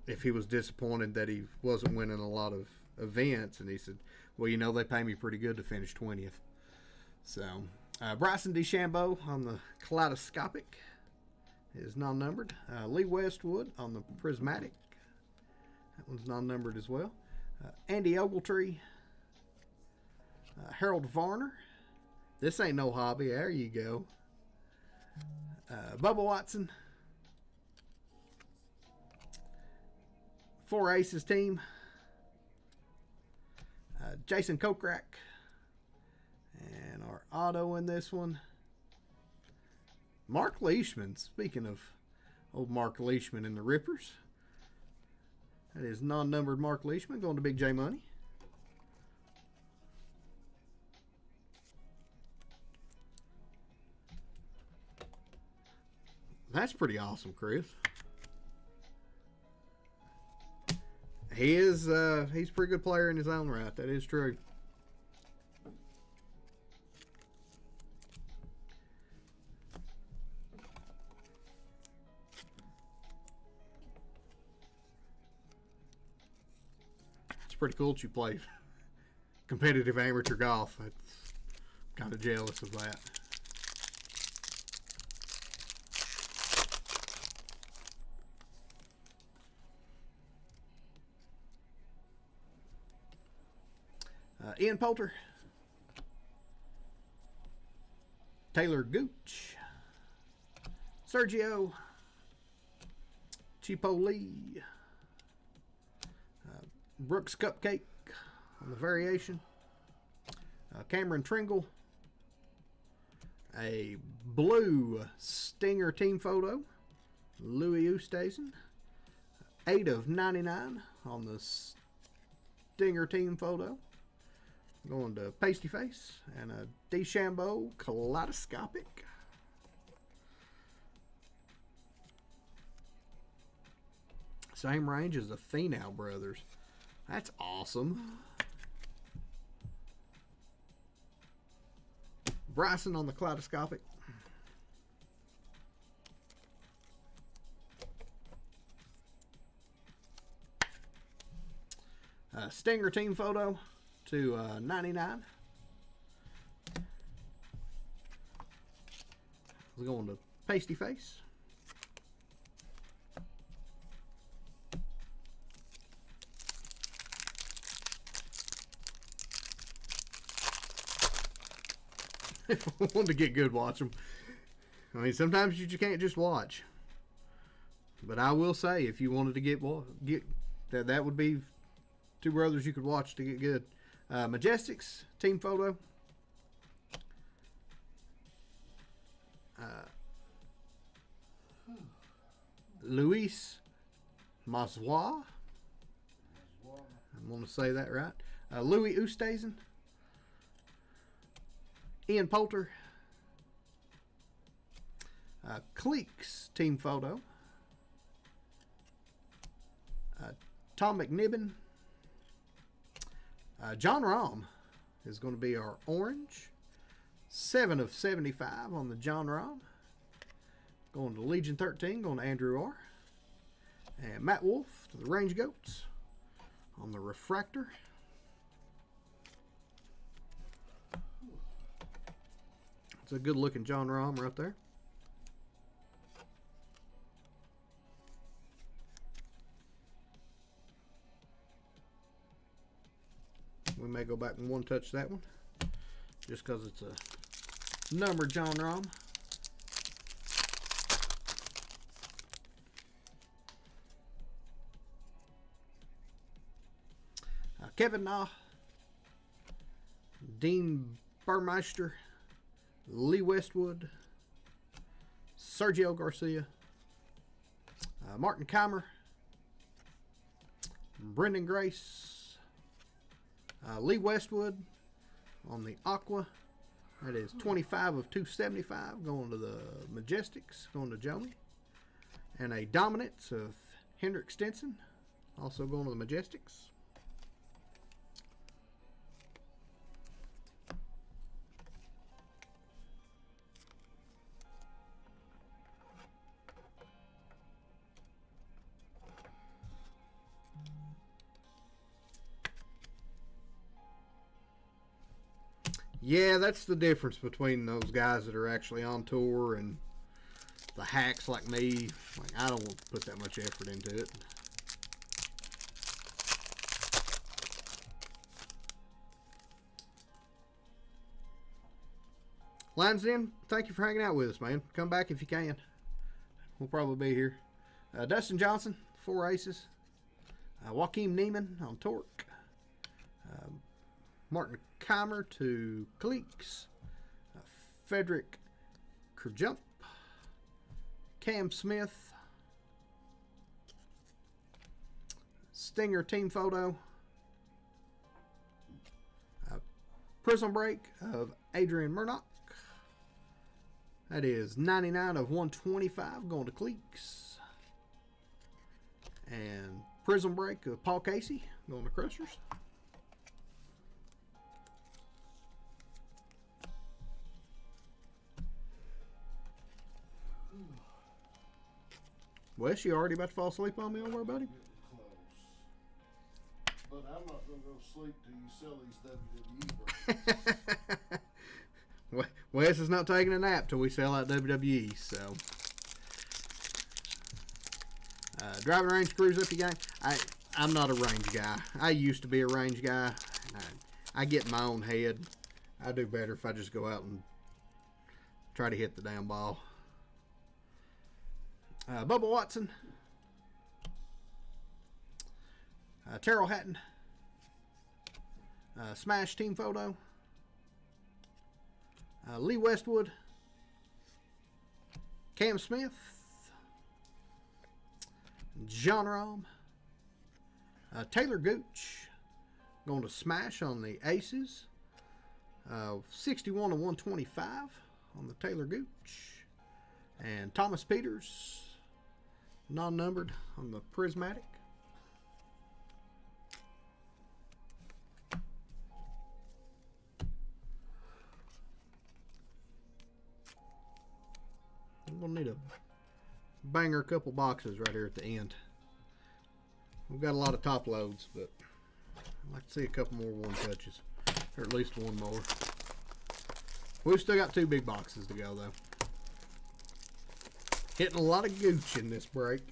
if he was disappointed that he wasn't winning a lot of events. And he said, well, you know, they pay me pretty good to finish 20th. So, Bryson DeChambeau on the Kaleidoscopic is non-numbered. Lee Westwood on the Prismatic. That one's non-numbered as well. Andy Ogletree. Harold Varner. This ain't no hobby. There you go. Bubba Watson. 4 Aces team. Jason Kokrak. And our auto in this one. Mark Leishman. Speaking of old Mark Leishman in the Rippers. That is non-numbered Mark Leishman going to Big J Money. That's pretty awesome, Chris. He is he's a pretty good player in his own right. That is true. It's pretty cool that you play competitive amateur golf. I'm kind of jealous of that. Ian Poulter, Taylor Gooch, Sergio, Cheapo Lee, Brooks Cupcake on the variation, Cameron Tringle, a blue Stinger team photo, Louis Oosthuizen, 8 of 99 on the Stinger team photo. Going to Pasty Face and a DeChambeau Kaleidoscopic. Same range as the Finau brothers. That's awesome. Bryson on the Kaleidoscopic. Stinger team photo to 99. We're going to Pasty Face. If I wanted to get good, watch them. I mean, sometimes you can't just watch. But I will say, if you wanted to get that would be two brothers you could watch to get good. Majestics team photo. Luis Massois. I'm going to say that right. Louis Oosthuizen. Ian Poulter. Cleeks team photo. Tom McNibbin. John Rahm is going to be our orange. 7 of 75 on the John Rahm. Going to Legion 13, going to Andrew R. And Matt Wolf to the Range Goats on the refractor. It's a good looking John Rahm right there. We may go back and one touch that one just because it's a number John Rahm. Kevin Na, Dean Burmeister, Lee Westwood, Sergio Garcia, Martin Keimer, Brendan Grace, Lee Westwood on the Aqua. That is 25 of 275 going to the Majestics, going to Joey. And a Dominance of Hendrik Stenson, also going to the Majestics. Yeah, that's the difference between those guys that are actually on tour and the hacks like me. Like, I don't want to put that much effort into it. Lansden, thank you for hanging out with us, man. Come back if you can. We'll probably be here. Dustin Johnson, 4 aces. Joaquin Neiman on Torque. Martin Keimer to Cleeks. Frederick Kerjump. Cam Smith. Stinger team photo. Prism break of Adrian Murdoch. That is 99 of 125 going to Cleeks. And prism break of Paul Casey going to Crushers. Wes, you already about to fall asleep on me over there, buddy? But I'm not going to go sleep till you sell these WWE brands. Wes is not taking a nap till we sell out WWE, so. Driving range crews up your game. I'm not a range guy. I used to be a range guy. I get in my own head. I do better if I just go out and try to hit the damn ball. Bubba Watson. Terrell Hatton. Smash team photo. Lee Westwood. Cam Smith. John Rahm. Taylor Gooch. Going to smash on the aces. 61 to 125 on the Taylor Gooch. And Thomas Peters, non-numbered on the Prismatic. I'm going to need a banger couple boxes right here at the end. We've got a lot of top loads, but I'd like to see a couple more one touches, or at least one more. We've still got 2 big boxes to go, though. Hitting a lot of gooch in this break.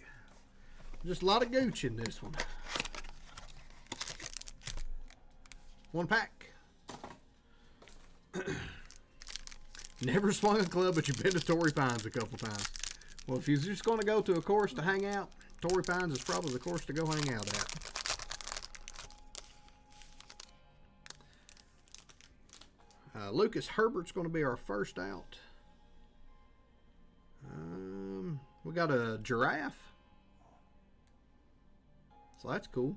Just a lot of gooch in this one. One pack. Never swung a club, but you've been to Torrey Pines a couple times. Well, if you're just going to go to a course to hang out, Torrey Pines is probably the course to go hang out at. Lucas Herbert's going to be our first out. We got a giraffe. So that's cool.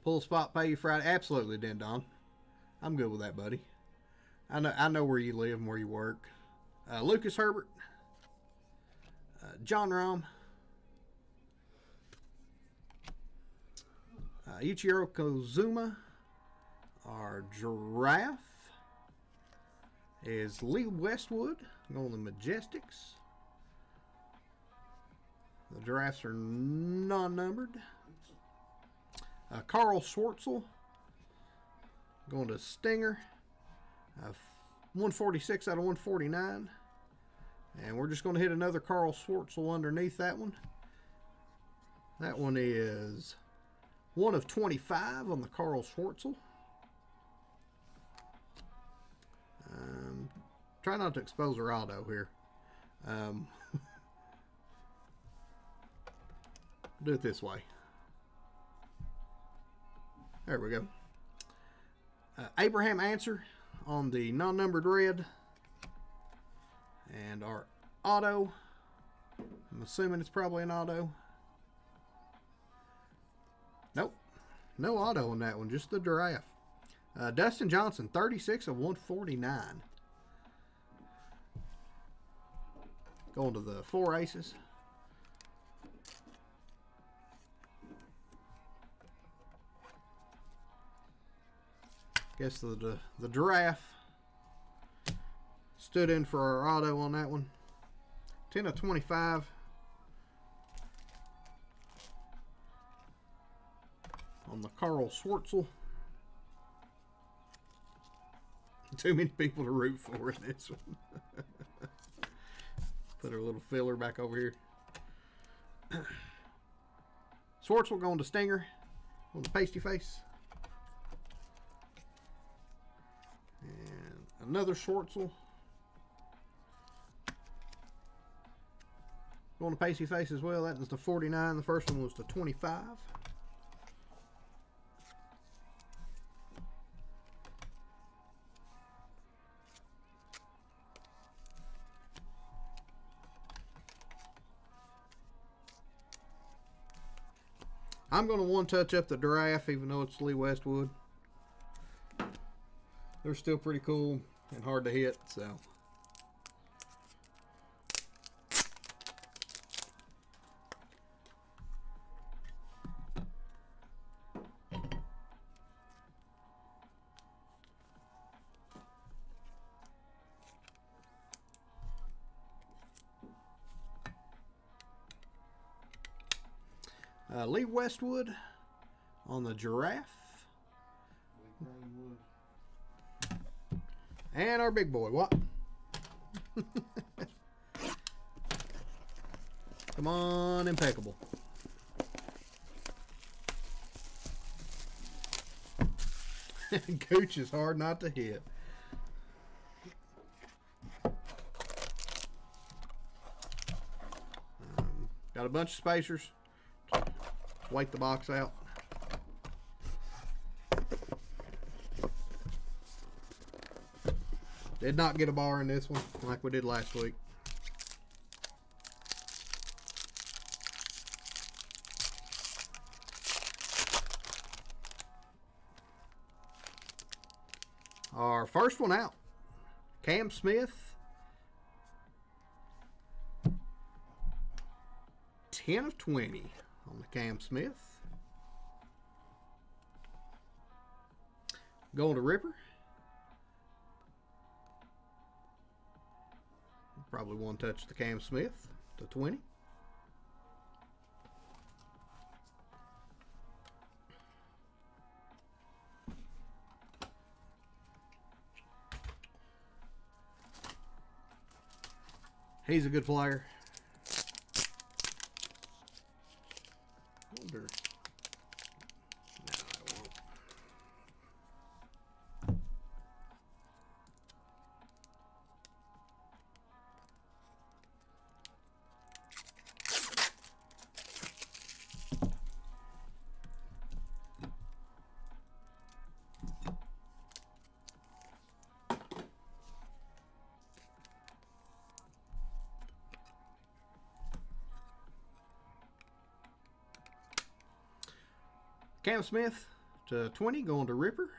Pull spot, pay you Friday. Absolutely, Dendon. I'm good with that, buddy. I know where you live and where you work. Lucas Herbert. John Rahm. Ichiro Kozuma. Our giraffe is Lee Westwood. Going to the Majestics. The giraffes are non-numbered. Carl Schwartzel. Going to Stinger. 146 out of 149. And we're just going to hit another Carl Schwartzel underneath that one. That one is 1 of 25 on the Carl Schwartzel. Try not to expose her auto here. Do it this way. There we go. Abraham Answer on the non-numbered red. And our auto. I'm assuming it's probably an auto. Nope. No auto on that one. Just the giraffe. Dustin Johnson, 36 of 149. Going to the 4 aces. Guess the giraffe stood in for our auto on that one. 10 of 25. On the Carl Schwartzel. Too many people to root for in this one. Put our little filler back over here. Schwartzel going to Stinger on the pasty face. And another Schwartzel. Going to pasty face as well. That was the 49. The first one was the 25. I'm going to one-touch up the giraffe, even though it's Lee Westwood. They're still pretty cool and hard to hit, so. Lee Westwood on the giraffe. And our big boy. What? Come on, impeccable. Gooch is hard not to hit. Got a bunch of spacers. Wipe the box out. Did not get a bar in this one like we did last week. Our first one out, Cam Smith. 10 of 20 on the Cam Smith. Going to Ripper. Probably one touch the Cam Smith to 20. He's a good player. Wonder. No, I won't. Cam Smith to 20, going to Ripper.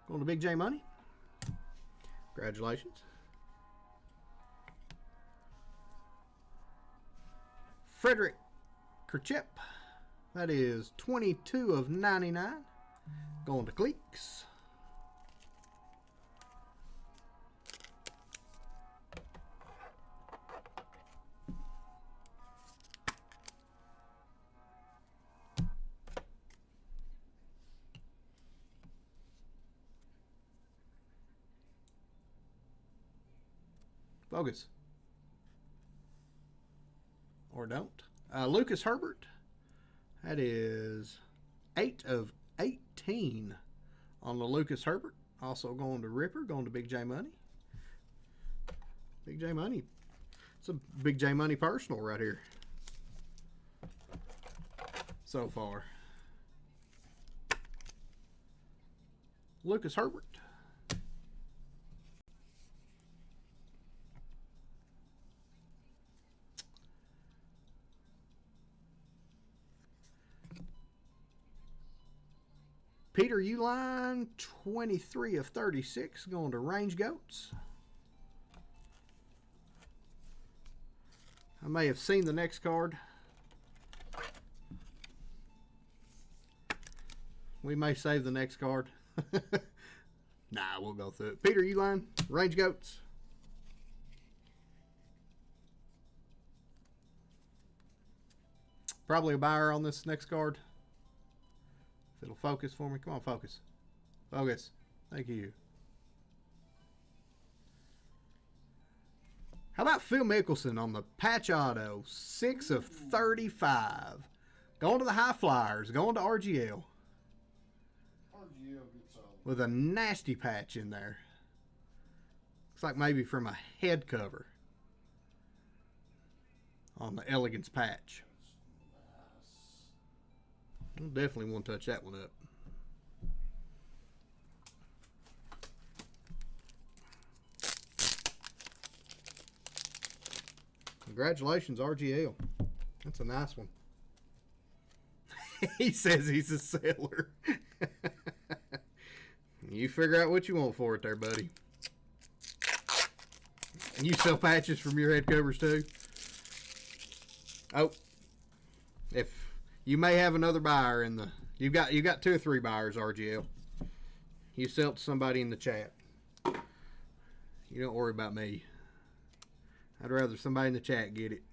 Going to Big J Money. Congratulations. Frederick Kerchep. That is 22 of 99. Going to Cleeks. Focus. Or don't. Lucas Herbert. That is 8 of 18 on the Lucas Herbert. Also going to Ripper, going to Big J Money. Big J Money. It's a Big J Money personal right here. So far. Lucas Herbert. Peter Uline, 23 of 36, going to Range Goats. I may have seen the next card. We may save the next card. Nah, we'll go through it. Peter Uline, Range Goats. Probably a buyer on this next card. If it'll focus for me. Come on, focus. Focus. Thank you. How about Phil Mickelson on the patch auto? 6 of 35. Going to the High Flyers. Going to RGL. RGL gets all. With a nasty patch in there. Looks like maybe from a head cover. On the Elegance patch. I'll definitely want to touch that one up. Congratulations, RGL. That's a nice one. He says he's a seller. You figure out what you want for it there, buddy. And you sell patches from your head covers too? Oh. If you may have another buyer in the... You got 2 or 3 buyers, RGL. You sell it to somebody in the chat. You don't worry about me. I'd rather somebody in the chat get it.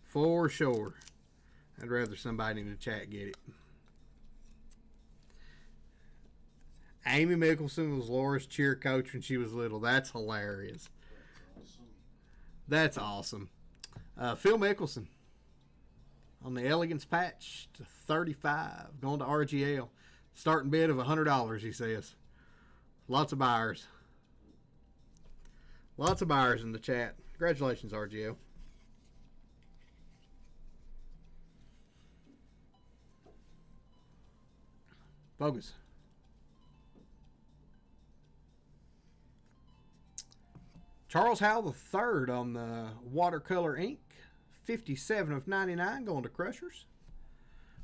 For sure. I'd rather somebody in the chat get it. Amy Mickelson was Laura's cheer coach when she was little. That's hilarious. That's awesome. Phil Mickelson on the Elegance patch to 35. Going to RGL. Starting bid of $100, he says. Lots of buyers. Lots of buyers in the chat. Congratulations, RGL. Focus. Charles Howell III on the watercolor ink. 57 of 99 going to Crushers.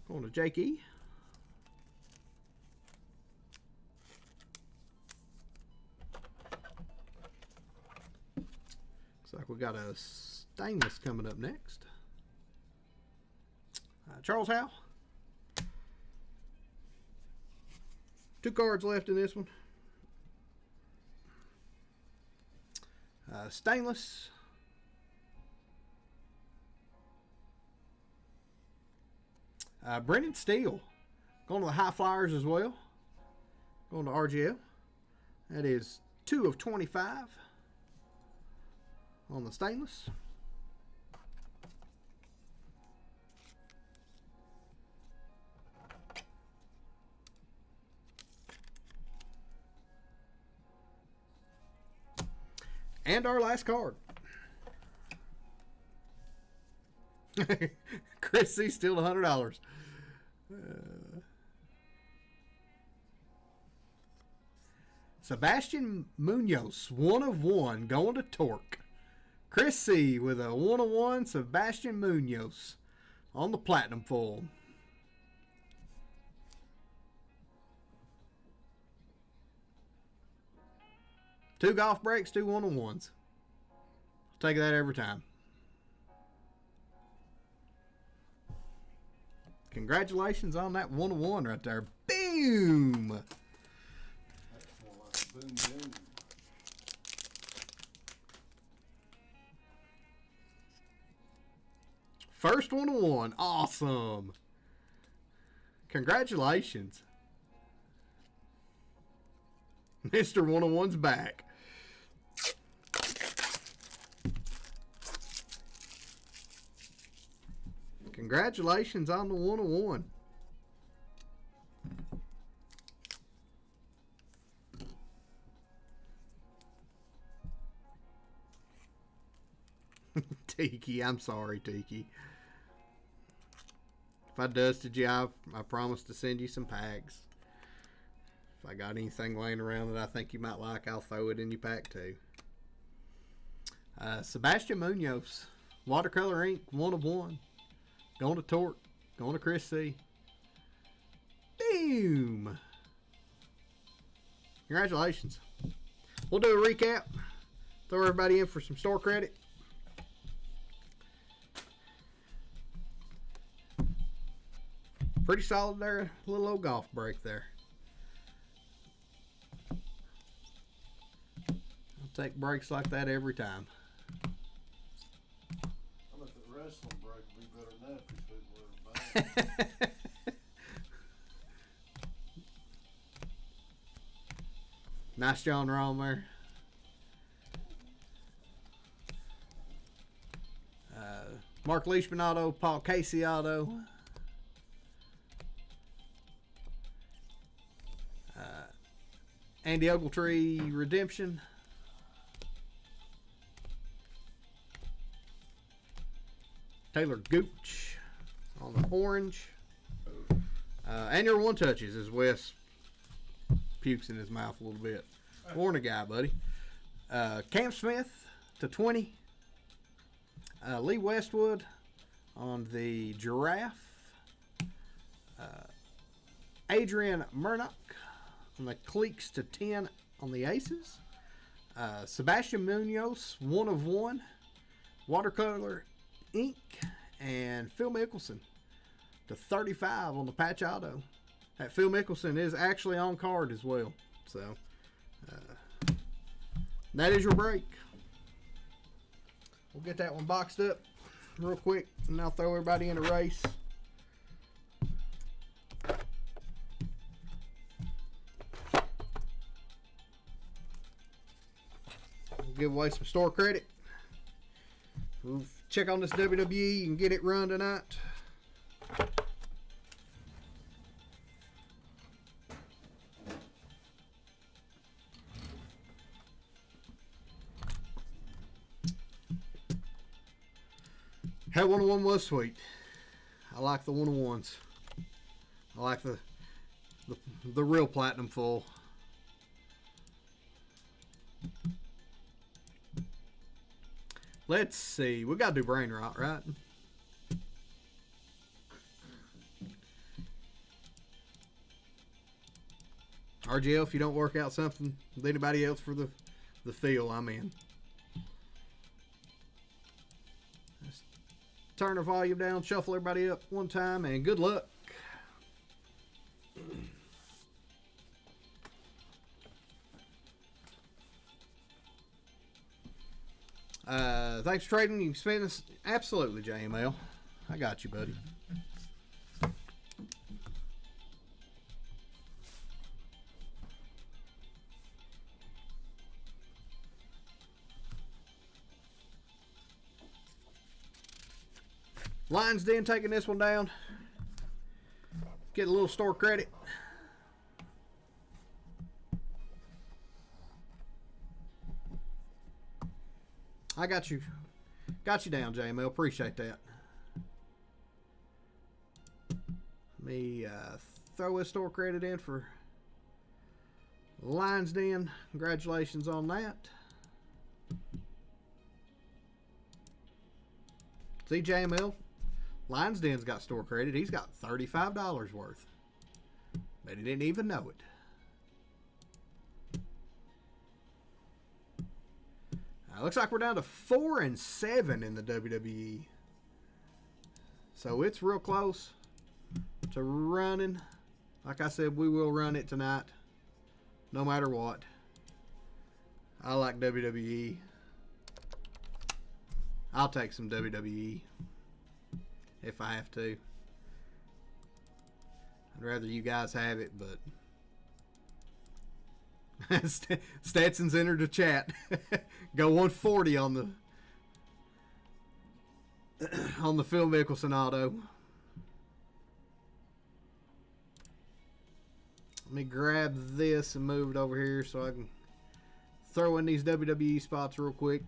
Going to Jake E. Looks like we got a stainless coming up next. Charles Howell. 2 cards left in this one. Stainless. Brendan Steele. Going to the High Flyers as well. Going to RGL. That is 2 of 25 on the stainless. And our last card. Chris C. still $100. Sebastian Munoz, 1 of 1, going to Torque. Chris C. with a 1 of 1, Sebastian Munoz on the platinum foil. Two golf breaks, 2 1-on-1s. Take that every time. Congratulations on that 1-1 right there. Boom! That's more like a boom boom. First 1-1. Awesome. Congratulations. Mr. 1-on-1's back. Congratulations on the 1-on-1. Tiki, I'm sorry, Tiki. If I dusted you, I promise to send you some packs. If I got anything laying around that I think you might like, I'll throw it in your pack too. Sebastian Munoz, watercolor ink, 1 of 1. Going to Torque. Going to Chris C. Boom! Congratulations. We'll do a recap. Throw everybody in for some store credit. Pretty solid there. Little old golf break there. I'll take breaks like that every time. I bet the wrestling break would be better than that if these people were bad. Nice John Rahm there. Mark Leishman auto, Paul Casey auto. Andy Ogletree redemption. Taylor Gooch on the orange. And your 1 touches as Wes pukes in his mouth a little bit. Warn a guy, buddy. Cam Smith to 20. Lee Westwood on the giraffe. Adrian Murdoch on the cleeks to 10 on the aces. Sebastian Munoz, 1 of 1. Watercolor ink. And Phil Mickelson to 35 on the patch auto. That Phil Mickelson is actually on card as well. So, that is your break. We'll get that one boxed up real quick, and I'll throw everybody in a race. We'll give away some store credit. We'll check on this WWE and get it run tonight. That 1-on-1 was sweet. I like the 1-on-1s. I like the real platinum full. Let's see. We got to do brain rot, right? RGL, if you don't work out something with anybody else for the feel, I'm in. Let's turn the volume down, shuffle everybody up one time, and good luck. Thanks for trading. You can spend this. Absolutely, JML. I got you, buddy. Lions Den taking this one down. Get a little store credit. I got you. Got you down, JML. Appreciate that. Let me throw a store credit in for Lions Den. Congratulations on that. See, JML, Lions Den's got store credit. He's got $35 worth. But he didn't even know it. Looks like we're down to 4 and 7 in the WWE. So it's real close to running. Like I said, we will run it tonight. No matter what. I like WWE. I'll take some WWE if I have to. I'd rather you guys have it, but Stetson's entered the chat. Go 140 on the Phil Mickelson auto. Let me grab this and move it over here so I can throw in these WWE spots real quick.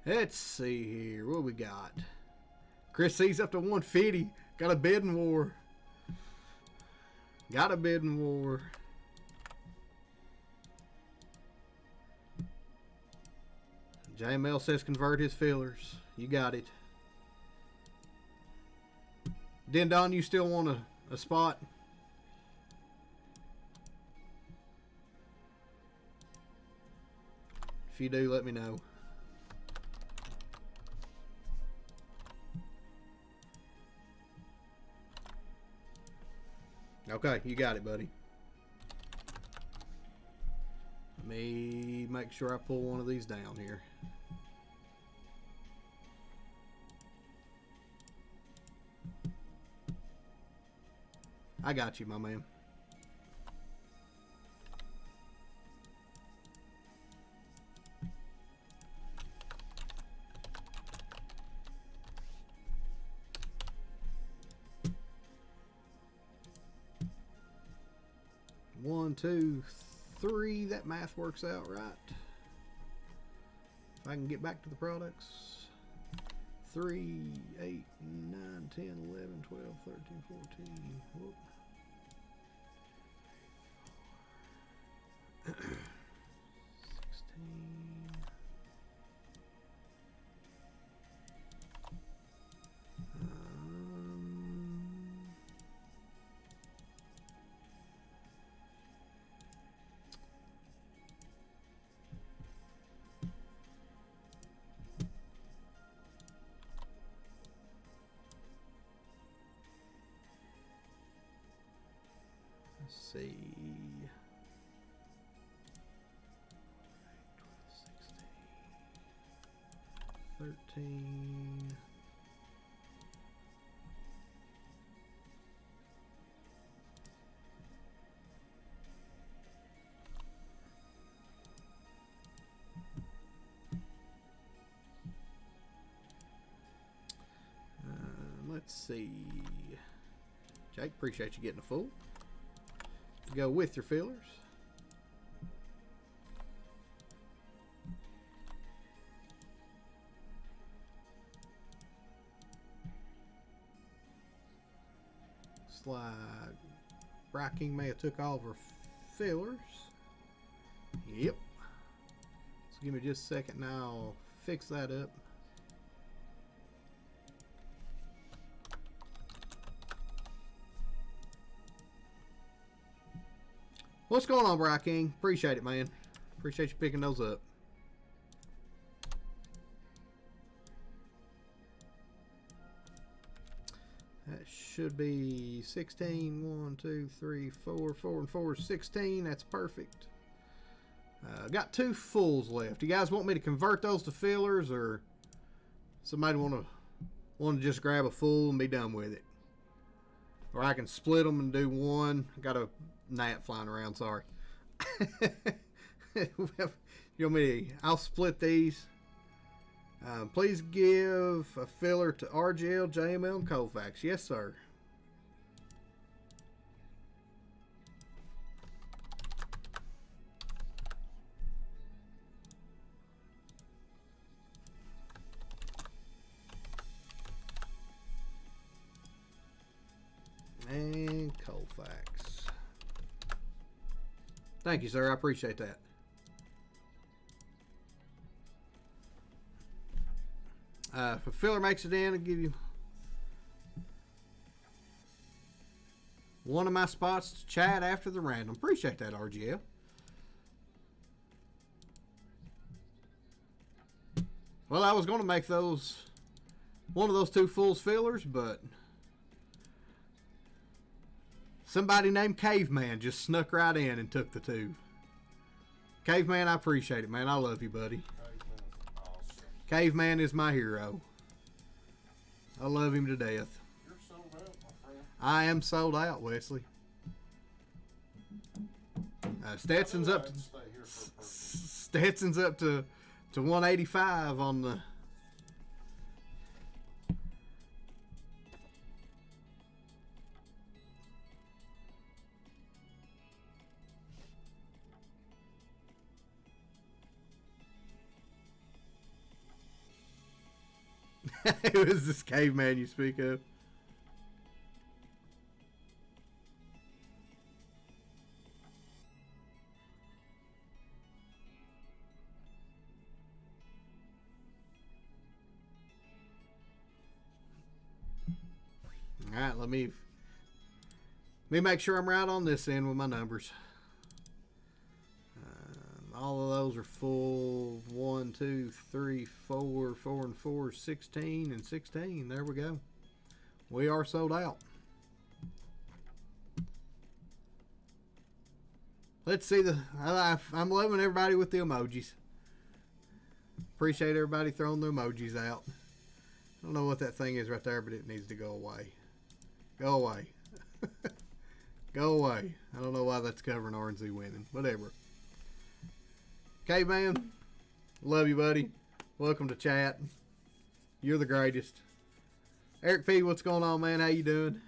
Let's see here. What we got? Chris C's up to 150. Got a bidding war. Got a bidding war. JML says convert his fillers. You got it. Dendon, you still want a spot? If you do, let me know. Okay, you got it, buddy. Let me make sure I pull one of these down here. I got you, my man. One, two, three. That math works out right. If I can get back to the products. 3, 8, 9, 10, 11, 12, 13, 14. Whoop. 16. see. 13. Let's see. Jake, appreciate you getting a full. Go with your fillers. Slide. Bracking may have took all of our fillers. Yep. So give me just a second now. I'll fix that up. What's going on, Bry King? Appreciate it, man. Appreciate you picking those up. That should be 16. 1, 2, 3, 4. 4 and 4 is 16. That's perfect. Got 2 fulls left. You guys want me to convert those to fillers, or somebody want to just grab a full and be done with it? Or I can split them and do one. Got a gnat flying around, sorry. You want me to, I'll split these. Please give a filler to RGL, JML, and Colfax. Yes, sir. And Colfax. Thank you, sir. I appreciate that. If a filler makes it in, I'll give you one of my spots to chat after the random. Appreciate that, RGL. Well, I was going to make those one of those 2 fulls fillers, but somebody named Caveman just snuck right in and took the 2. Caveman, I appreciate it, man. I love you, buddy. Caveman is my hero. I love him to death. You're sold out, my friend. I am sold out, Wesley. Stetson's up to Stetson's up to 185 on the. Who is this caveman you speak of? All right, let me make sure I'm right on this end with my numbers. All of those are full. 1, 2, 3, 4, 4 and 4, 16 and 16. There we go. We are sold out. Let's see I'm loving everybody with the emojis. Appreciate everybody throwing the emojis out. I don't know what that thing is right there, but it needs to go away. Go away. Go away. I don't know why that's covering RNZ winning. Whatever. Caveman, love you, buddy. Welcome to chat. You're the greatest. Eric P, what's going on, man? How you doing?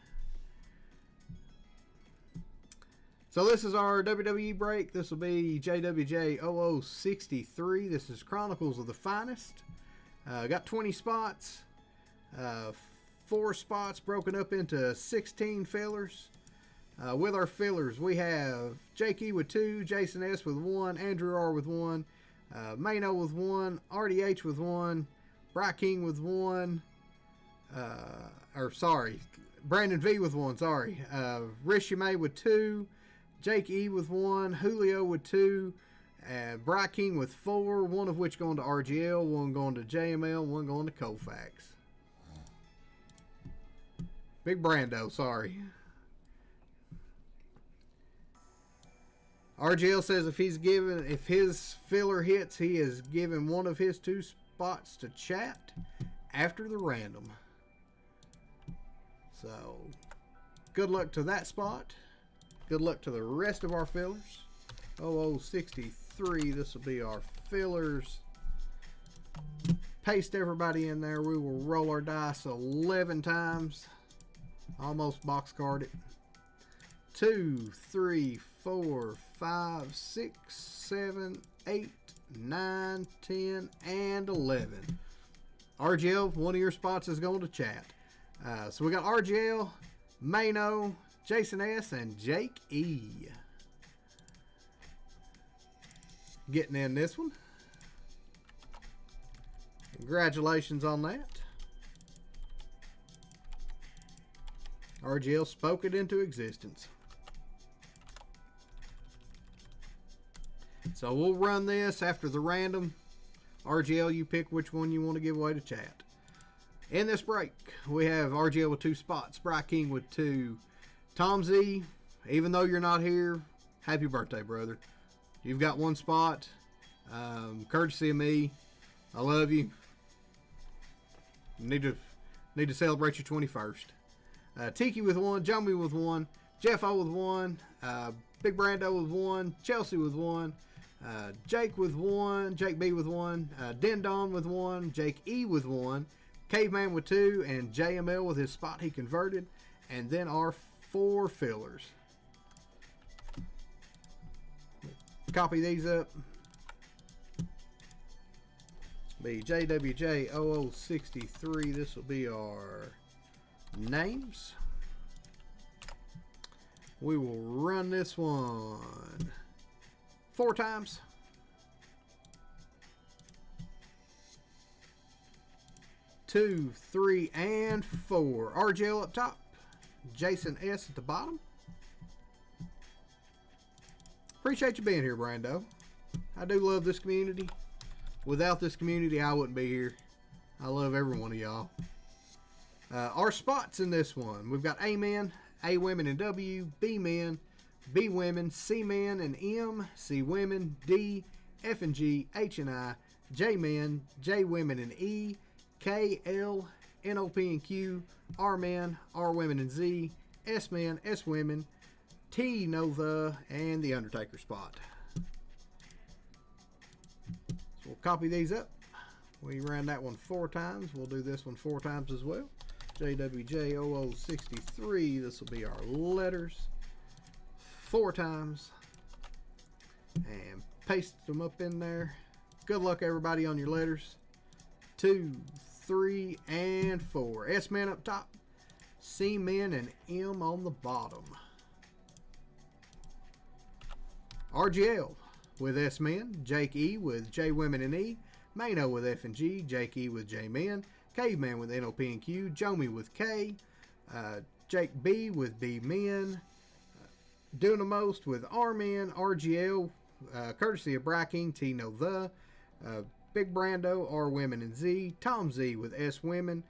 So this is our WWE break. This will be JWJ 0063. This is Chronicles of the Finest. Got 20 spots. 4 spots broken up into 16 fillers. With our fillers, we have Jake E with 2, Jason S with 1, Andrew R with 1, Mano with 1, RDH with 1, Bry King with 1, Brandon V with 1, sorry, Rishi May with 2, Jake E with 1, Julio with 2, Bry King with 4, one of which going to RGL, one going to JML, one going to Colfax. Big Brando, sorry. RGL says if his filler hits, he is giving one of his 2 spots to chat after the random. So, good luck to that spot. Good luck to the rest of our fillers. 0063, this will be our fillers. Paste everybody in there. We will roll our dice 11 times. Almost box card it. 2, 3, 4, 5, 6, 7, 8, 9, 10, and 11. RGL, one of your spots is going to chat. So we got RGL, Mano, Jason S, and Jake E. Getting in this one. Congratulations on that. RGL spoke it into existence. So we'll run this after the random. RGL, you pick which one you want to give away to chat. In this break, we have RGL with 2 spots, Bry King with 2. Tom Z, even though you're not here, happy birthday, brother. You've got 1 spot. Courtesy of me. I love you. Need to celebrate your 21st. Tiki with 1, Jomi with 1, Jeff O with 1, Big Brando with 1, Chelsea with 1, Jake with 1, Jake B with 1, Dendon with 1, Jake E with 1, Caveman with 2, and JML with his spot he converted, and then our 4 fillers. Copy these up. Be JWJ0063. This will be our names. We will run this one 4 times. 2, 3, and 4. RGL up top. Jason S at the bottom. Appreciate you being here, Brando. I do love this community. Without this community, I wouldn't be here. I love every one of y'all. Our spots in this one. We've got A-men, A-women and W, B-men, B-women, C-men and M, C-women, D, F and G, H and I, J-men, J-women and E, K, L, N-O-P and Q, R-men, R-women and Z, S-men, S-women, T, Nova, and the Undertaker spot. We'll copy these up. We ran that one 4 times. We'll do this one 4 times as well. JWJ0063. This will be our letters 4 times. And paste them up in there. Good luck, everybody, on your letters. 2, 3, and 4. S-man up top. C-men and M on the bottom. RGL with S-men, Jake E with J-women and E, Mano with F and G, Jake E with J-men, Caveman with N-O-P and Q, Jomi with K, Jake B with B-men, Doing the Most with R-men, RGL, courtesy of Bry King, T Know The, Big Brando, R-women and Z, Tom Z with S-women,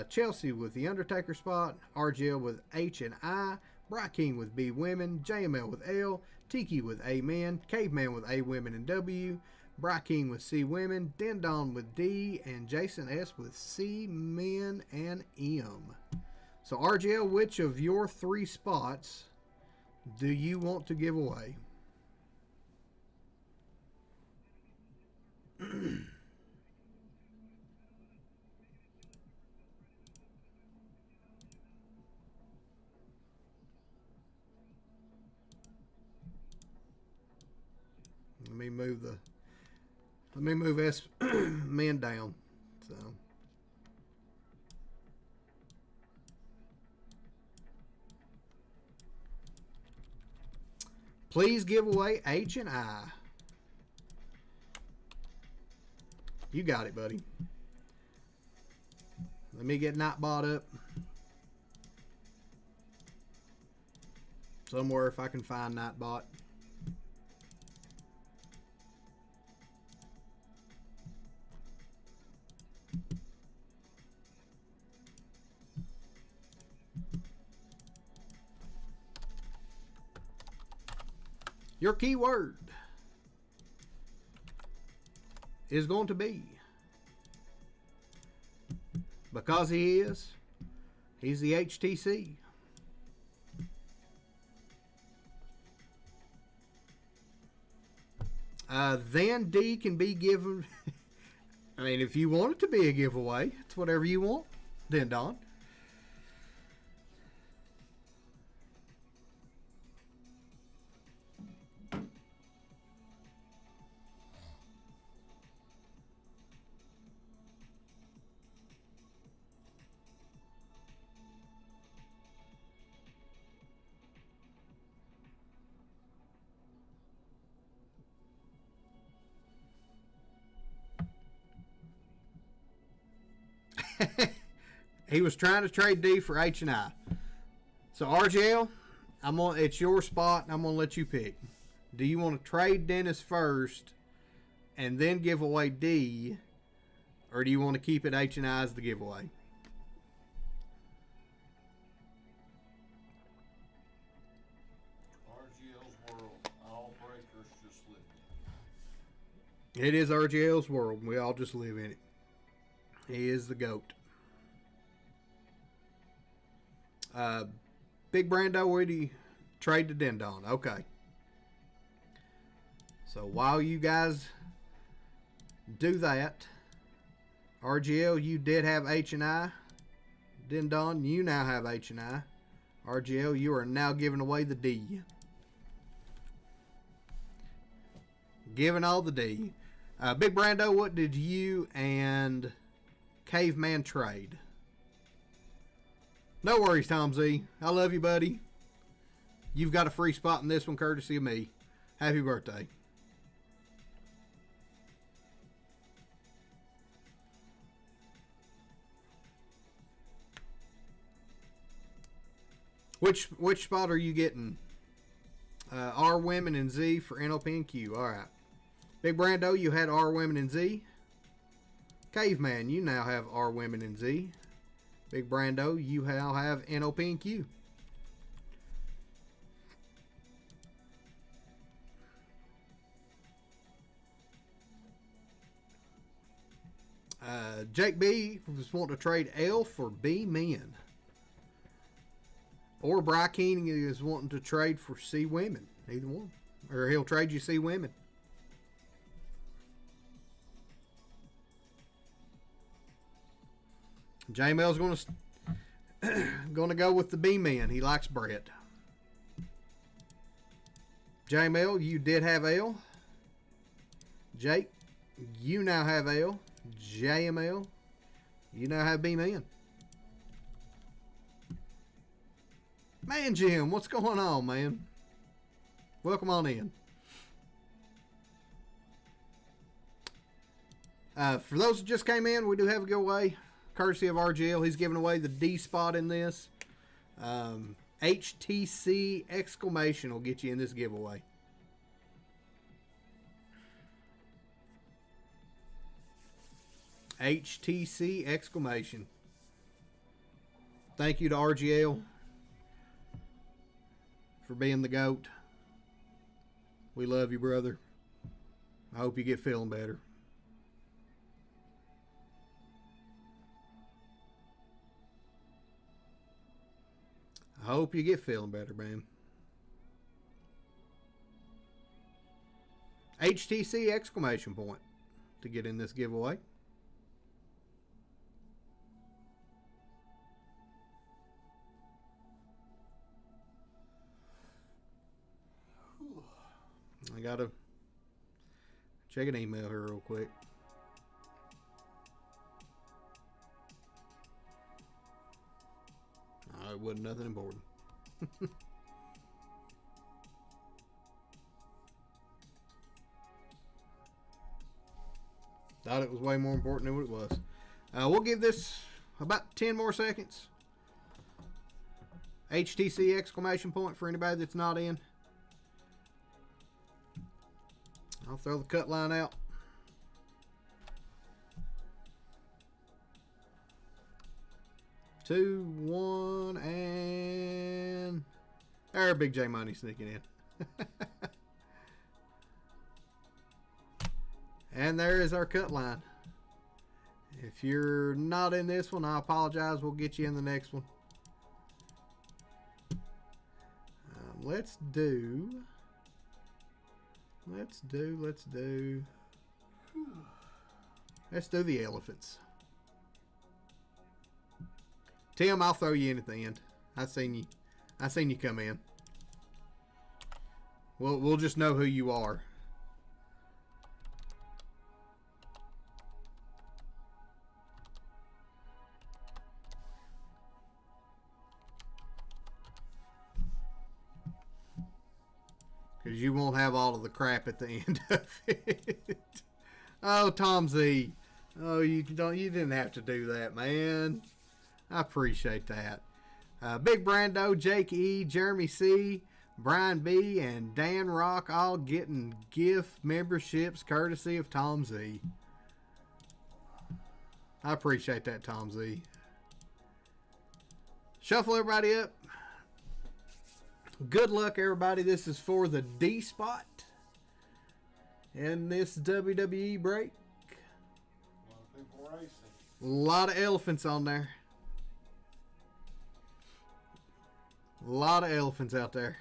Chelsea with the Undertaker spot, RGL with H and I, Bry King with B-women, JML with L, Tiki with A-men, Caveman with A-women and W, Bry King with C-women, Dendon with D, and Jason S with C-men and M. So RGL, which of your 3 spots do you want to give away? Let me move S men down. So please give away H and I. You got it, buddy. Let me get Nightbot up somewhere if I can find Nightbot. Your keyword is going to be, because he's the HTC. Then D can be given. I mean, if you want it to be a giveaway, it's whatever you want. Then Don. He was trying to trade D for H&I. So RGL, it's your spot, and I'm gonna let you pick. Do you want to trade Dennis first and then give away D, or do you want to keep it H&I as the giveaway? RGL's world, all breakers just live in. It is RGL's world. We all just live in it. He is the GOAT. Big Brando, where do you trade to Dendon? Okay. So while you guys do that, RGL, you did have H&I. Dendon, you now have H&I. RGL, you are now giving away the D. Giving all the D. Big Brando, what did you and Caveman trade? No worries, Tom Z. I love you, buddy. You've got a free spot in this one, courtesy of me. Happy birthday. Which spot are you getting? R Women and Z for NOP and Q. All right. Big Brando, you had R Women and Z. Caveman, you now have R Women and Z. Big Brando, you now have NOP and Q. Jake B was wanting to trade L for B men. Or Bry King is wanting to trade for C women. Either one. Or he'll trade you C women. J-Mel's going to go with the B-Man. He likes Brett. J-Mel, you did have L. Jake, you now have L. JML, you now have B-Man. Man, Jim, what's going on, man? Welcome on in. For those who just came in, we do have a giveaway. Courtesy of RGL. He's giving away the D spot in this. HTC exclamation will get you in this giveaway. HTC exclamation. Thank you to RGL for being the GOAT. We love you, brother. I hope you get feeling better. I hope you get feeling better, man. HTC exclamation point to get in this giveaway. I gotta check an email here real quick. It wasn't nothing important. Thought it was way more important than what it was. We'll give this about 10 more seconds. HTC exclamation point for anybody that's not in. I'll throw the cut line out. Two, one, and there, Big J Money sneaking in. And there is our cut line. If you're not in this one, I apologize. We'll get you in the next one. Let's do the elephants. Tim, I'll throw you in at the end. I seen you come in. We'll just know who you are. Because you won't have all of the crap at the end of it. Oh, Tom Z. Oh, you didn't have to do that, man. I appreciate that. Big Brando, Jake E, Jeremy C, Brian B, and Dan Rock all getting gift memberships courtesy of Tom Z. I appreciate that, Tom Z. Shuffle everybody up. Good luck, everybody. This is for the D spot in this WWE break. A lot of people racing. A lot of elephants on there. A lot of elephants out there.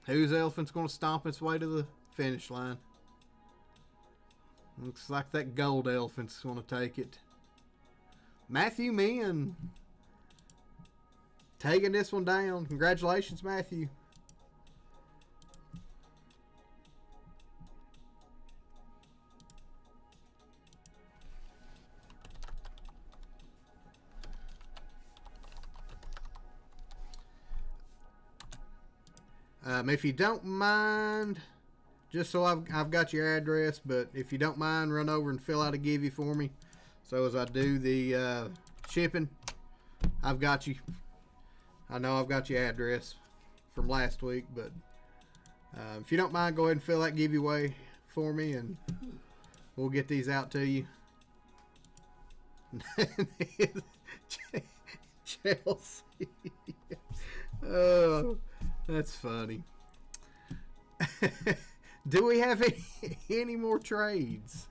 Whose elephant's going to stomp its way to the finish line? Looks like that gold elephant's going to take it. Matthew Min taking this one down. Congratulations, Matthew. If you don't mind, just so I've got your address, but if you don't mind, run over and fill out a give you for me. So as I do the shipping, I've got you. I know I've got your address from last week, but if you don't mind, go ahead and fill that giveaway for me, and we'll get these out to you. Chelsea. Oh, that's funny. Do we have any more trades?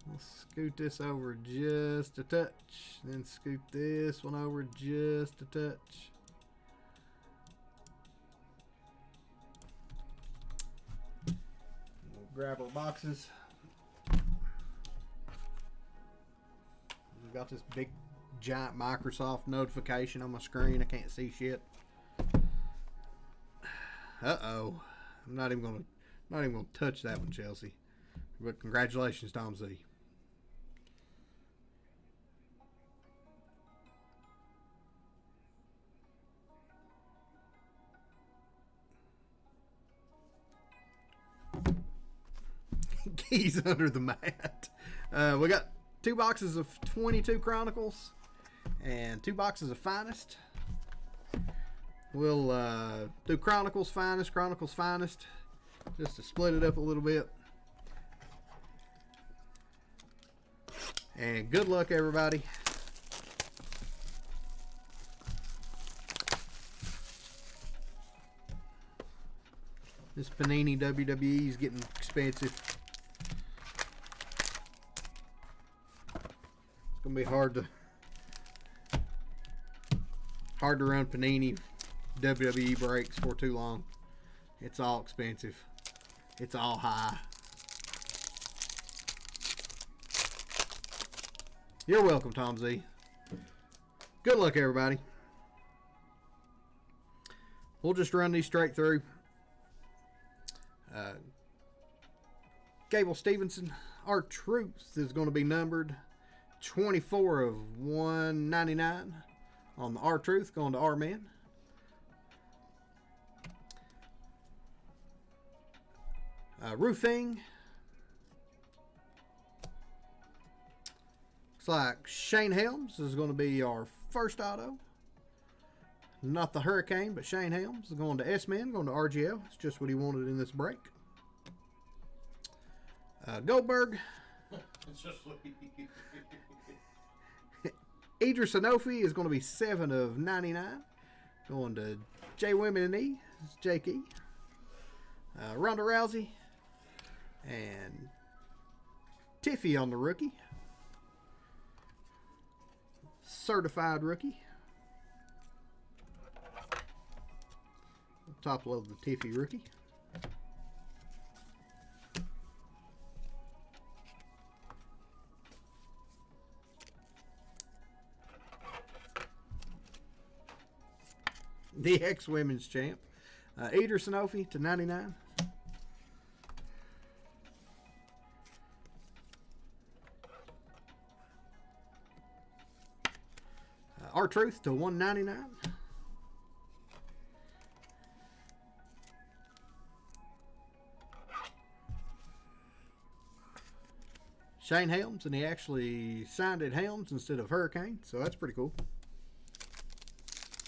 We'll scoot this over just a touch. Then scoot this one over just a touch. We'll grab our boxes. We've got this big giant Microsoft notification on my screen. I can't see shit. Uh-oh. I'm not even gonna touch that one, Chelsea. But congratulations, Tom Z. Keys under the mat. We got 2 boxes of 22 Chronicles and 2 boxes of Finest. We'll do Chronicles Finest, just to split it up a little bit. And good luck, everybody. This Panini WWE is getting expensive. It's gonna be hard to run Panini WWE breaks for too long. It's all expensive. It's all high. You're welcome, Tom Z. Good luck, everybody. We'll just run these straight through. Gable Stevenson, our Truth is going to be numbered 24 of 199 on the R Truth, going to R Man. Roofing. Looks like Shane Helms is going to be our first auto. Not the Hurricane, but Shane Helms is going to S-Man, going to RGL. It's just what he wanted in this break. Goldberg. It's just Idris Sanofi is going to be 7 of 99. Going to J Women and E. It's Jake E. Ronda Rousey. And Tiffy on the rookie. Certified rookie. Top load the Tiffy rookie. The ex-women's champ. Eater Sanofi to 99. R-Truth to 199. Shane Helms, and he actually signed it Helms instead of Hurricane, so that's pretty cool.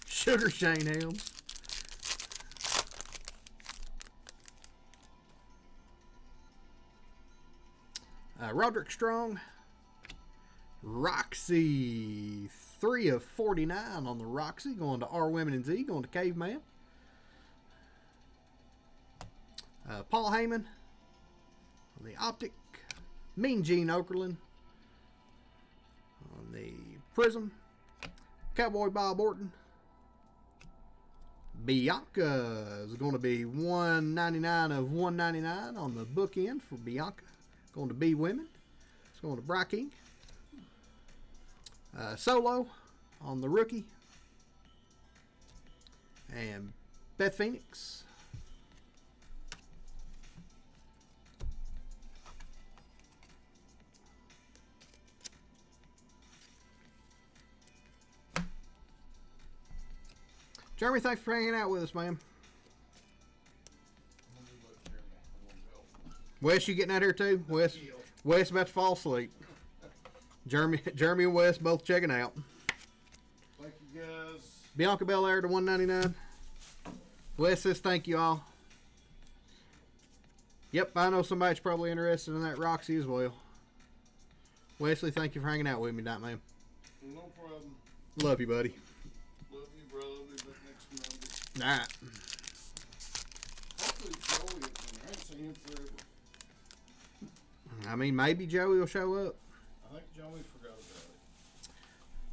Sugar Shane Helms. Roderick Strong. Roxy. 3 of 49 on the Roxy. Going to R Women and Z. Going to Caveman. Paul Heyman. On the Optic. Mean Gene Okerlund. On the Prism. Cowboy Bob Orton. Bianca is going to be 199 of 199 on the bookend for Bianca. Going to B Women. It's going to Bry Solo on the rookie. And Beth Phoenix. Jeremy, thanks for hanging out with us, man. Wes, you getting out here too? Wes about to fall asleep. Jeremy and Wes both checking out. Thank you, guys. Bianca Belair to 199. Wes says thank you all. Yep, I know somebody's probably interested in that Roxy as well. Wesley, thank you for hanging out with me tonight, man. No problem. Love you, buddy. Love you, brother. I'll be back next Monday. All right. Hopefully Joey will come. I haven't seen him forever. I mean, maybe Joey will show up. I think Joey forgot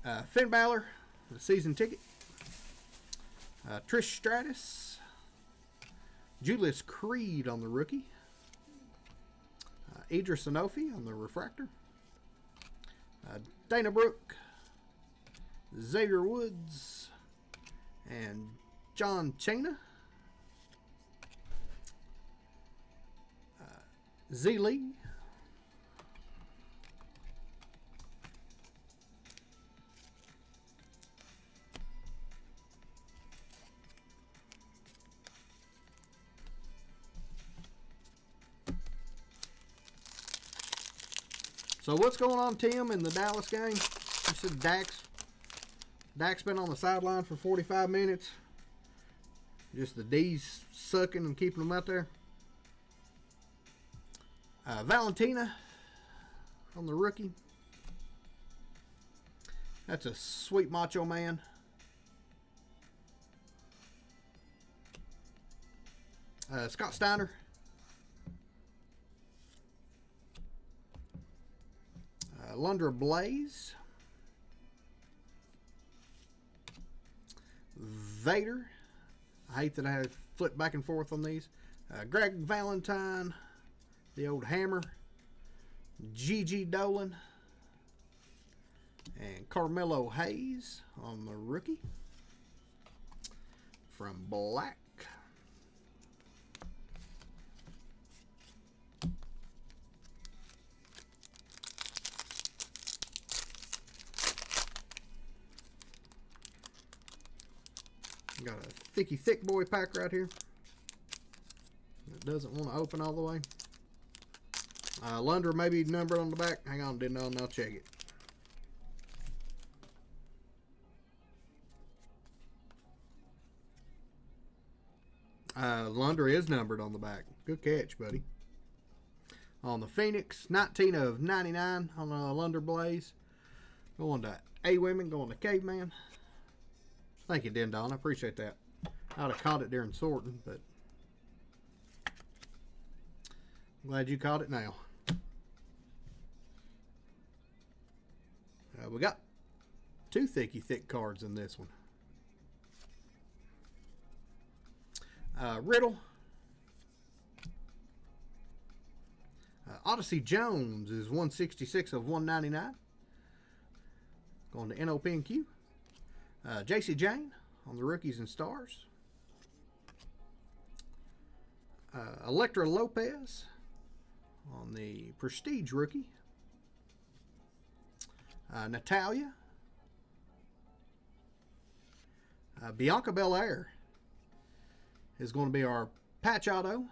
about it. Finn Balor, the season ticket. Trish Stratus. Julius Creed on the rookie. Idris Sanofi on the refractor. Dana Brooke. Xavier Woods. And John Cena. Z Lee. So what's going on, Tim, in the Dallas game? You said Dak's been on the sideline for 45 minutes. Just the D's sucking and keeping them out there. Valentina on the rookie. That's a sweet macho man. Scott Steiner. Lundra Blaze. Vader. I hate that I have flipped back and forth on these. Greg Valentine. The old Hammer. Gigi Dolan. And Carmelo Hayes on the rookie. From Black. Got a thick boy pack right here. It doesn't want to open all the way. Lundra may be numbered on the back. Hang on, didn't know, and I'll check it. Lundra is numbered on the back. Good catch, buddy. On the Phoenix, 19 of 99 on the Lundra Blaze. Going to A Women, going to Caveman. Thank you, Dendon. I appreciate that. I'd have caught it during sorting, but I'm glad you caught it now. We got two thick cards in this one. Riddle. Odyssey Jones is 166 of 199. Going to NOPNQ. JC Jane on the rookies and stars. Electra Lopez on the prestige rookie. Natalia. Bianca Belair is going to be our patch auto.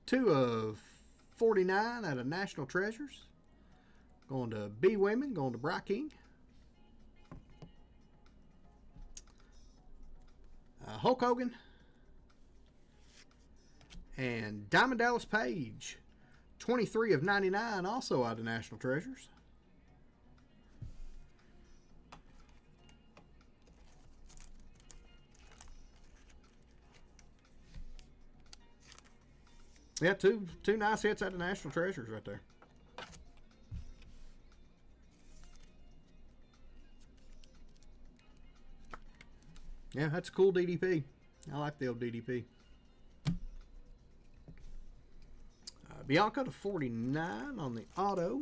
2 of 49 out of National Treasures. Going to B Women, going to Bry King. Hulk Hogan. And Diamond Dallas Page. 23 of 99, also out of National Treasures. Yeah, two nice hits out of National Treasures right there. Yeah, that's a cool DDP. I like the old DDP. Bianca to 49 on the auto.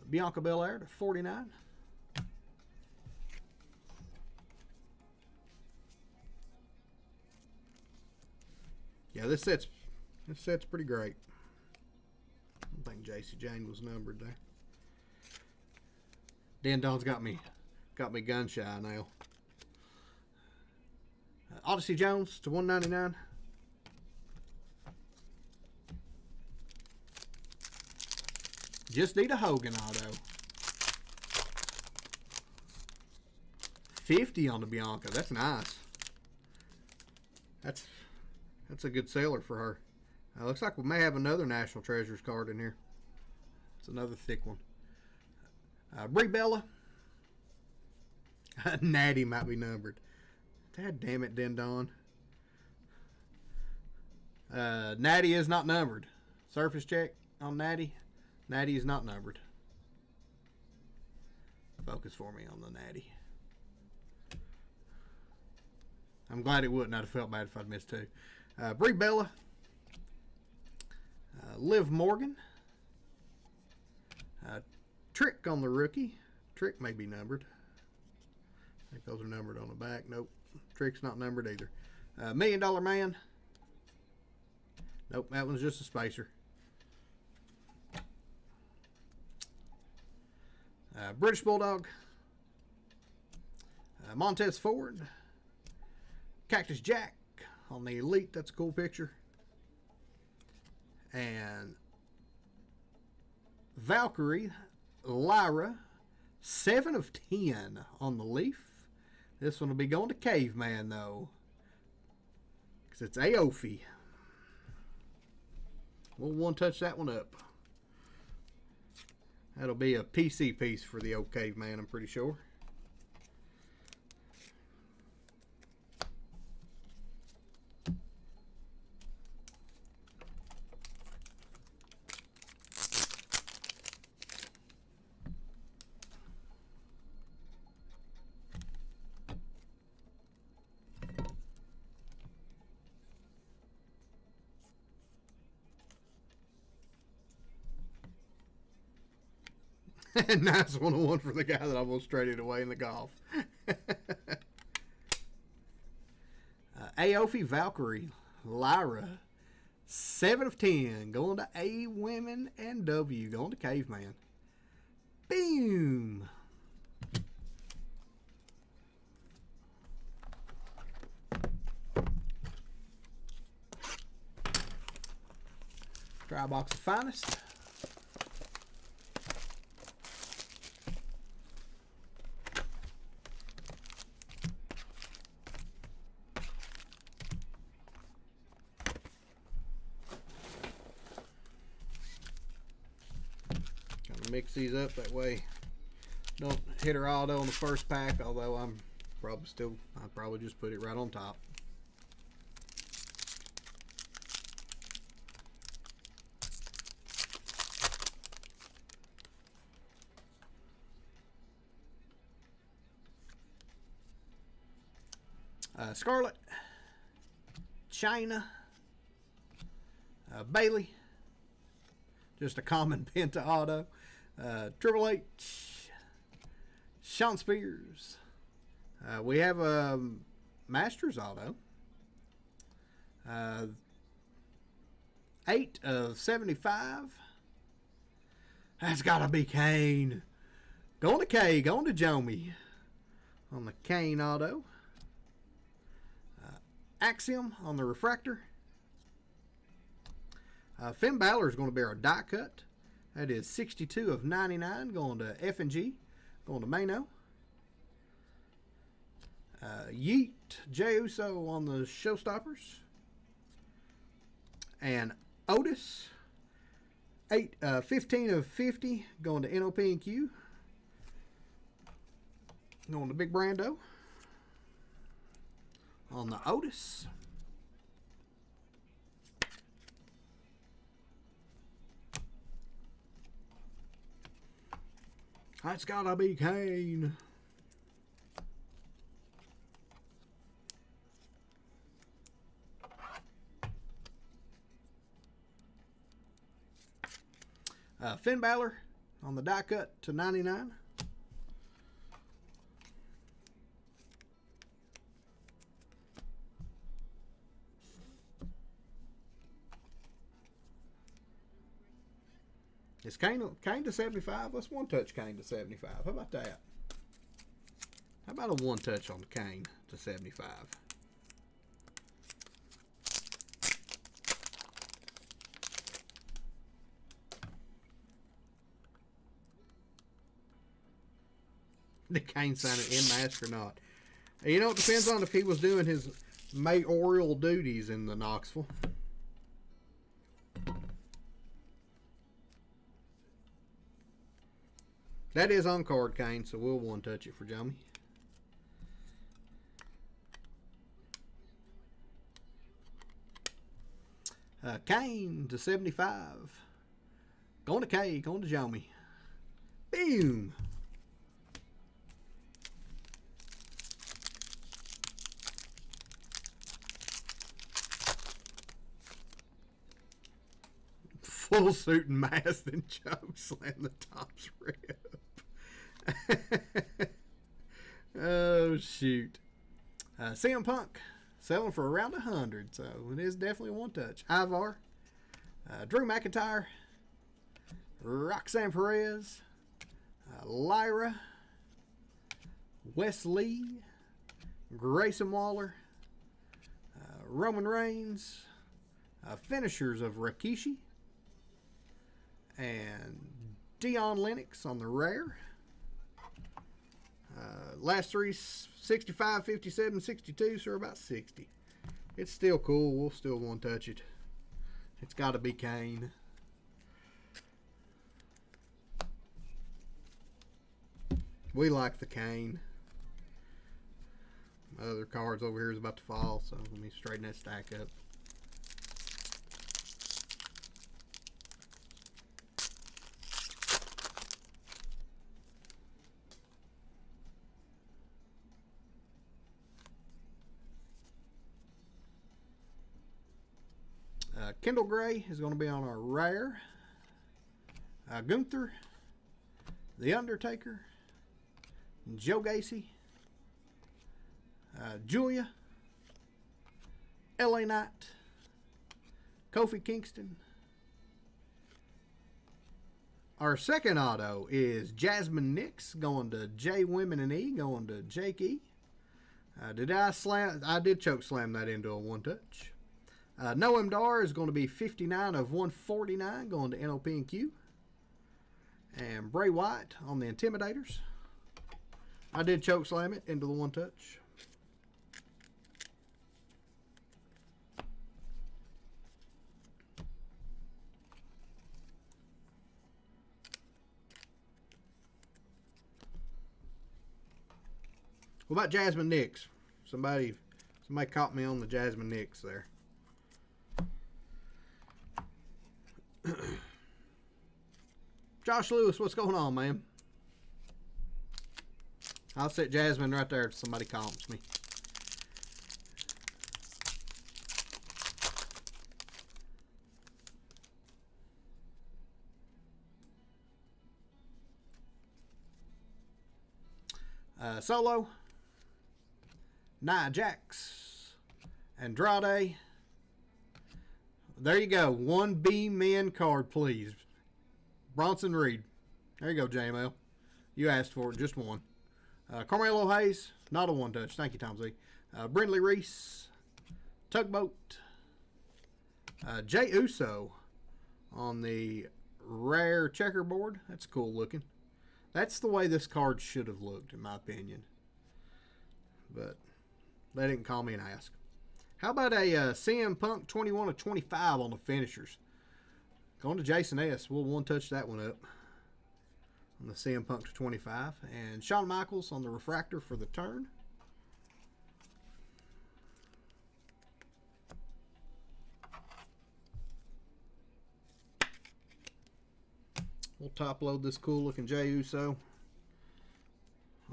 Bianca Belair to 49. Yeah, this set's pretty great. I don't think JC Jane was numbered there. Dendon's got me gun shy now. Odyssey Jones to 199. Just need a Hogan auto. 50 on the Bianca. That's nice. That's a good seller for her. Looks like we may have another National Treasures card in here. It's another thick one. Brie Bella. Natty might be numbered. Dad damn it, Dendon. Natty is not numbered. Surface check on Natty. Natty is not numbered. Focus for me on the Natty. I'm glad it wouldn't. I'd have felt bad if I'd missed 2. Brie Bella. Liv Morgan. Trick on the rookie. Trick may be numbered. I think those are numbered on the back. Nope. Trick's not numbered either. $1 Million Man. Nope, that one's just a spacer. British Bulldog. Montez Ford. Cactus Jack on the Elite. That's a cool picture. And Valkyrie Lyra. 7 of 10 on the Leaf. This one will be going to Caveman, though. Because it's Aofi. We'll one-touch that one up. That'll be a PC piece for the old Caveman, I'm pretty sure. Nice 101 for the guy that almost traded away in the golf. Aofi Valkyrie Lyra. 7 of 10. Going to A Women and W. Going to Caveman. Boom. Dry box of finest. mix these up that way. Don't hit her auto on the first pack, although I'll probably just put it right on top. Scarlet, China, Bailey, just a common Penta auto, Triple H, Sean Spears. We have a Masters auto, 8 of 75. That's gotta be Kane. Going to K, going to Jomi on the Kane auto. Axiom on the refractor. Finn Balor is going to be our die cut. That is 62 of 99 going to F&G, going to Mano. Yeet, Jey Uso on the Showstoppers. And Otis, 15 of 50 going to NOP and Q. Going to Big Brando on the Otis. That's gotta be Kane. Finn Balor on the die cut to 99. Is Kane to 75? Let's one touch Kane to 75. How about that? How about a one touch on Kane to 75? Did Kane sign it in mask or not? You know, it depends on if he was doing his mayoral duties in the Knoxville. That is on card, Kane, so we'll one touch it for Jomi. Kane to 75. Going to K, going to Jomi. Boom. Full suit and mask, and choke slam the Topps rip. Oh, shoot. CM Punk selling for around 100, so it is definitely one touch. Ivar, Drew McIntyre, Roxanne Perez, Lyra, Wes Lee, Grayson Waller, Roman Reigns, finishers of Rikishi, and Dion Lennox on the rare. Last three, 65, 57, 62, so about 60. It's still cool. We'll still one touch it. It's got to be Kane. We like the Kane. My other cards over here is about to fall, so let me straighten that stack up. Kendall Gray is going to be on our rare. Gunther, The Undertaker, Joe Gacy, Julia, LA Knight, Kofi Kingston. Our second auto is Jasmine Nix going to J Women and E, going to Jake E. I did choke slam that into a one touch. Noam Dar is going to be 59 of 149 going to NOP and Q. And Bray Wyatt on the Intimidators. I did choke slam it into the one touch. What about Jasmine Nix? Somebody caught me on the Jasmine Nix there. Josh Lewis, what's going on, man? I'll set Jasmine right there if somebody comps me. Solo, Nia Jax, Andrade. There you go. 1B men card, please. Bronson Reed. There you go, JML. You asked for it, just one. Carmelo Hayes, not a one touch. Thank you, Tom Z. Brindley Reese, Tugboat. Jay Uso on the rare checkerboard. That's cool looking. That's the way this card should have looked, in my opinion. But they didn't call me and ask. How about a CM Punk 21 of 25 on the finishers? Going to Jason S. We'll one touch that one up on the CM Punk to 25. And Shawn Michaels on the refractor for the turn. We'll top load this cool looking Jey Uso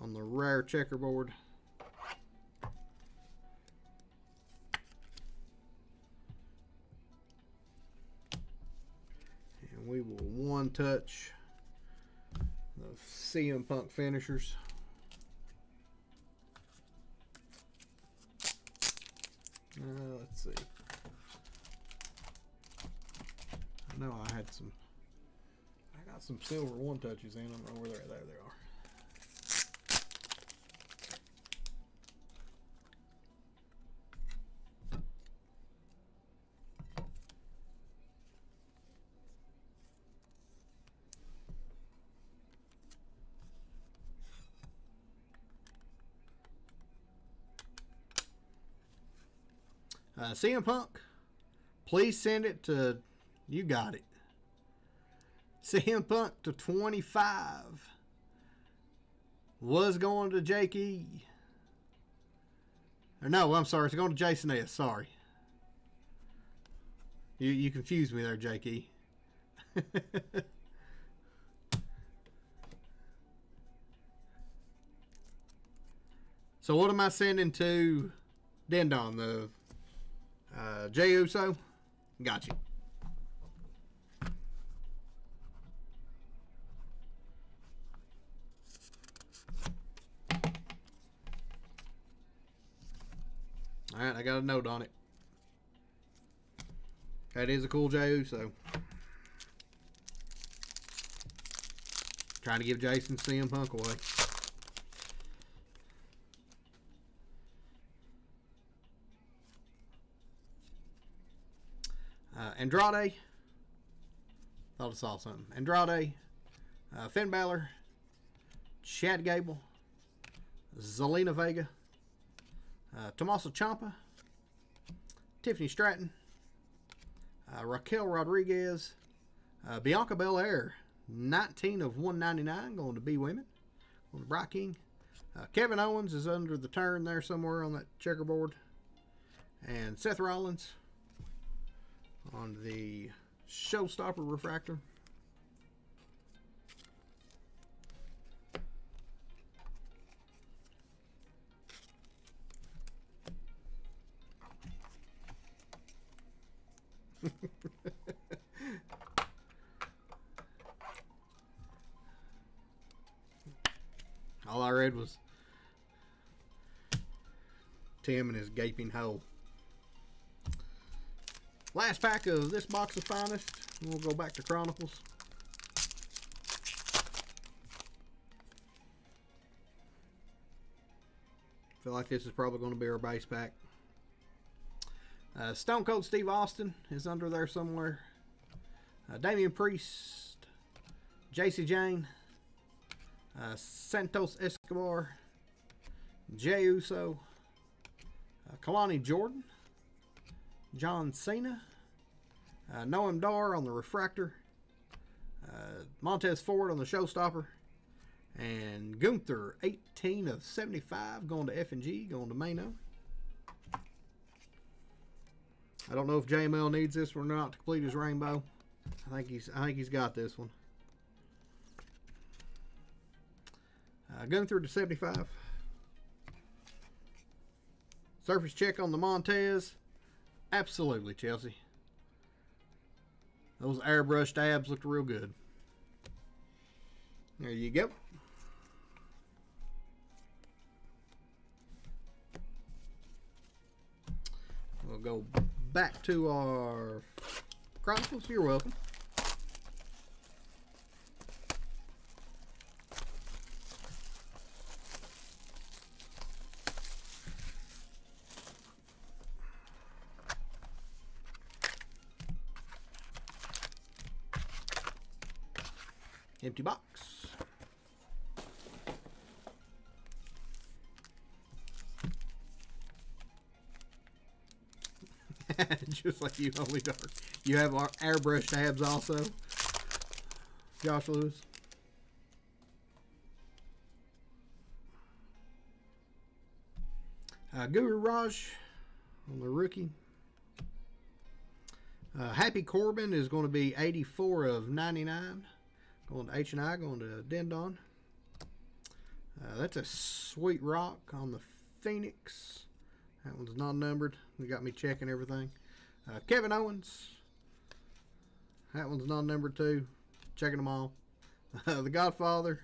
on the rare checkerboard. And we will one touch the CM Punk finishers. Let's see. I know I had some. I got some silver one touches in. I don't know where they're at. There they are. CM Punk, please send it to, you got it. CM Punk to 25 was going to Jake E. Or no, I'm sorry, it's going to Jason S. Sorry. You confused me there, Jake E. So what am I sending to Dendon? The Jey Uso? Got you. Alright, I got a note on it. That is a cool Jey Uso. Trying to give Jason CM Punk away. Andrade. Thought I saw something. Andrade. Finn Balor. Chad Gable. Zelina Vega. Tommaso Ciampa. Tiffany Stratton. Raquel Rodriguez. Bianca Belair. 19 of 199 going to B Women. Going to Bry King. Kevin Owens is under the turn there somewhere on that checkerboard. And Seth Rollins on the Showstopper refractor. All I read was Tim and his gaping hole. Last pack of this box of finest. We'll go back to Chronicles. Feel like this is probably going to be our base pack. Stone Cold Steve Austin is under there somewhere. Damian Priest. JC Jane. Santos Escobar. Jey Uso. Kalani Jordan. John Cena. Noam Dar on the refractor. Montez Ford on the Showstopper. And Gunther, 18 of 75, going to F&G, going to Mano. I don't know if JML needs this one or not to complete his rainbow. I think he's got this one. Gunther to 75. Surface check on the Montez. Absolutely, Chelsea. Those airbrushed tabs looked real good. There you go. We'll go back to our Chronicles. You're welcome. Empty box. Just like you, only dark. You have our airbrush tabs also. Josh Lewis. Guru Raj on the rookie. Happy Corbin is going to be 84 of 99. Going to H&I, going to Dendon. That's a sweet rock on the Phoenix. That one's non-numbered. They got me checking everything. Kevin Owens. That one's non-numbered too. Checking them all. The Godfather.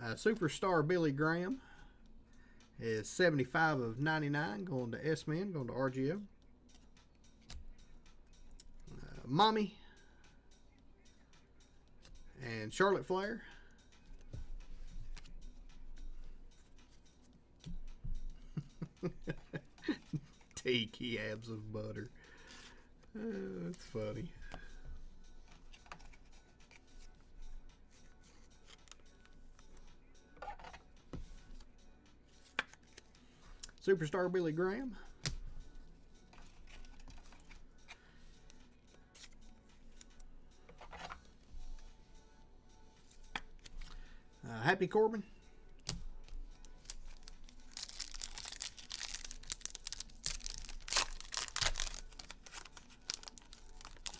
Superstar Billy Graham is 75 of 99. Going to S-Men. Going to RGO. Mommy. And Charlotte Flair. Tiki abs of butter. That's funny. Superstar Billy Graham. Happy Corbin.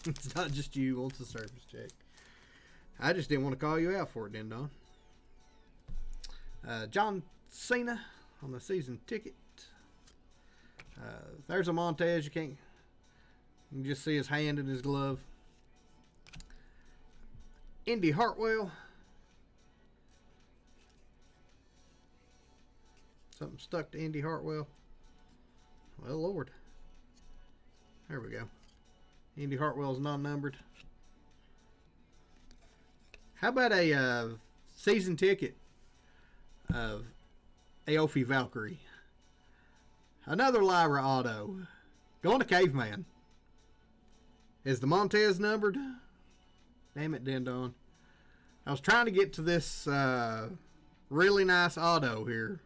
It's not just you who wants a service check. I just didn't want to call you out for it, then, Don. John Cena on the season ticket. There's a Montez. You can just see his hand in his glove. Indy Hartwell. Something stuck to Indy Hartwell. Well, Lord. There we go. Indy Hartwell's non-numbered. How about a season ticket of Aofi Valkyrie? Another Lyra auto. Going to Caveman. Is the Montez numbered? Damn it, Dendon. I was trying to get to this really nice auto here.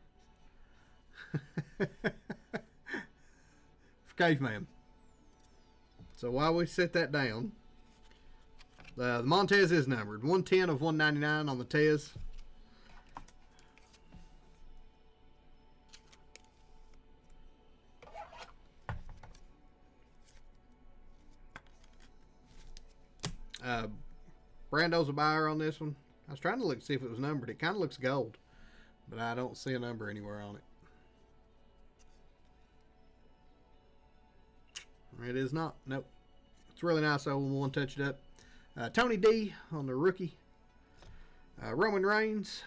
Caveman. So while we set that down, the Montez is numbered. 110 of 199 on the Tez. Brando's a buyer on this one. I was trying to look see if it was numbered. It kind of looks gold, but I don't see a number anywhere on it. It is not. Nope. It's really nice. I will one touch it up. Tony D on the rookie. Roman Reigns.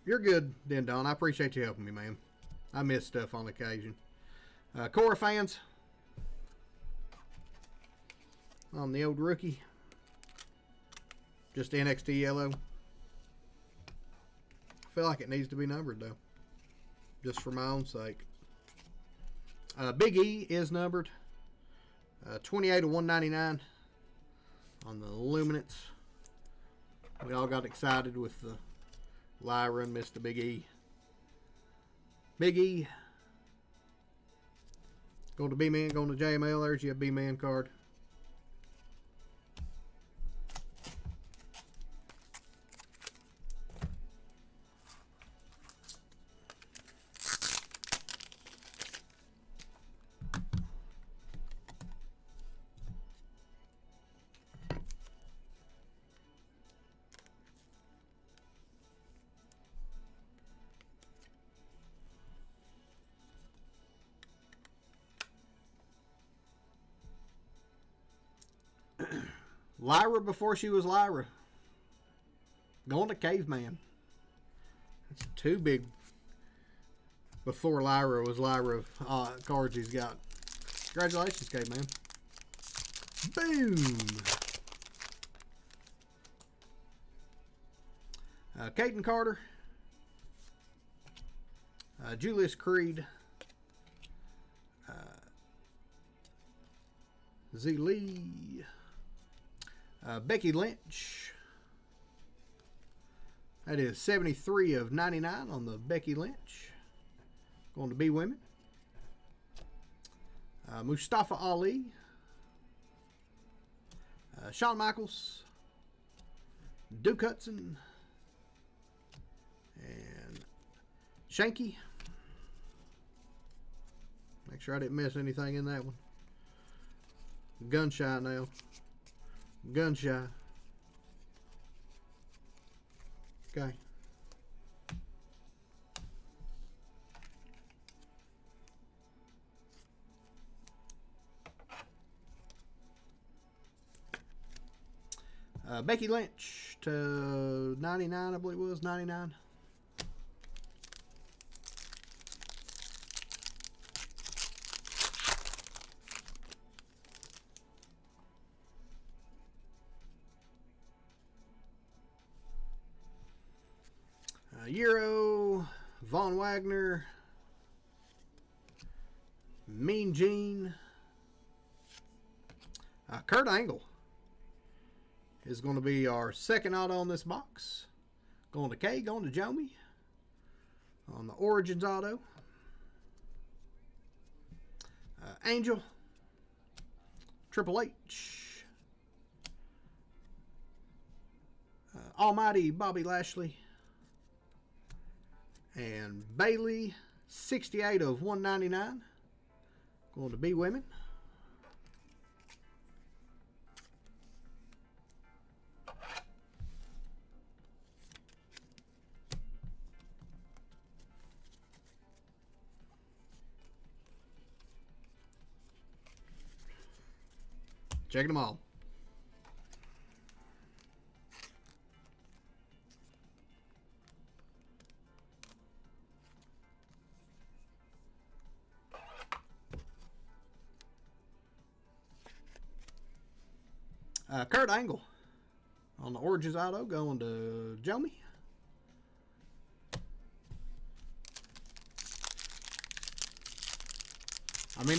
You're good, Dendon. I appreciate you helping me, man. I miss stuff on occasion. Cora fans on the old rookie. Just NXT yellow. I feel like it needs to be numbered, though. Just for my own sake. Big E is numbered. 28 of 199 on the Luminance. We all got excited with the Lyra and missed the Big E. Big E. Going to B-Man, going to JML. There's your B-Man card. Lyra before she was Lyra. Going to Caveman. That's too big. Before Lyra was Lyra cards he's got. Congratulations, Caveman. Boom. Caden Carter. Julius Creed. Z. Lee. Becky Lynch. That is 73 of 99 on the Becky Lynch. Going to be women. Mustafa Ali. Shawn Michaels. Duke Hudson. And Shanky. Make sure I didn't miss anything in that one. Gunshy now. Gunshy. Okay. Becky Lynch to 99, I believe it was 99. Euro, Von Wagner, Mean Gene, Kurt Angle is going to be our second auto on this box. Going to K, going to Jomi on the Origins auto. Angel, Triple H, Almighty Bobby Lashley, and Bailey, 68 of 199. Going to be women. Checking them all. Kurt Angle on the Origins auto going to Jomi. I mean,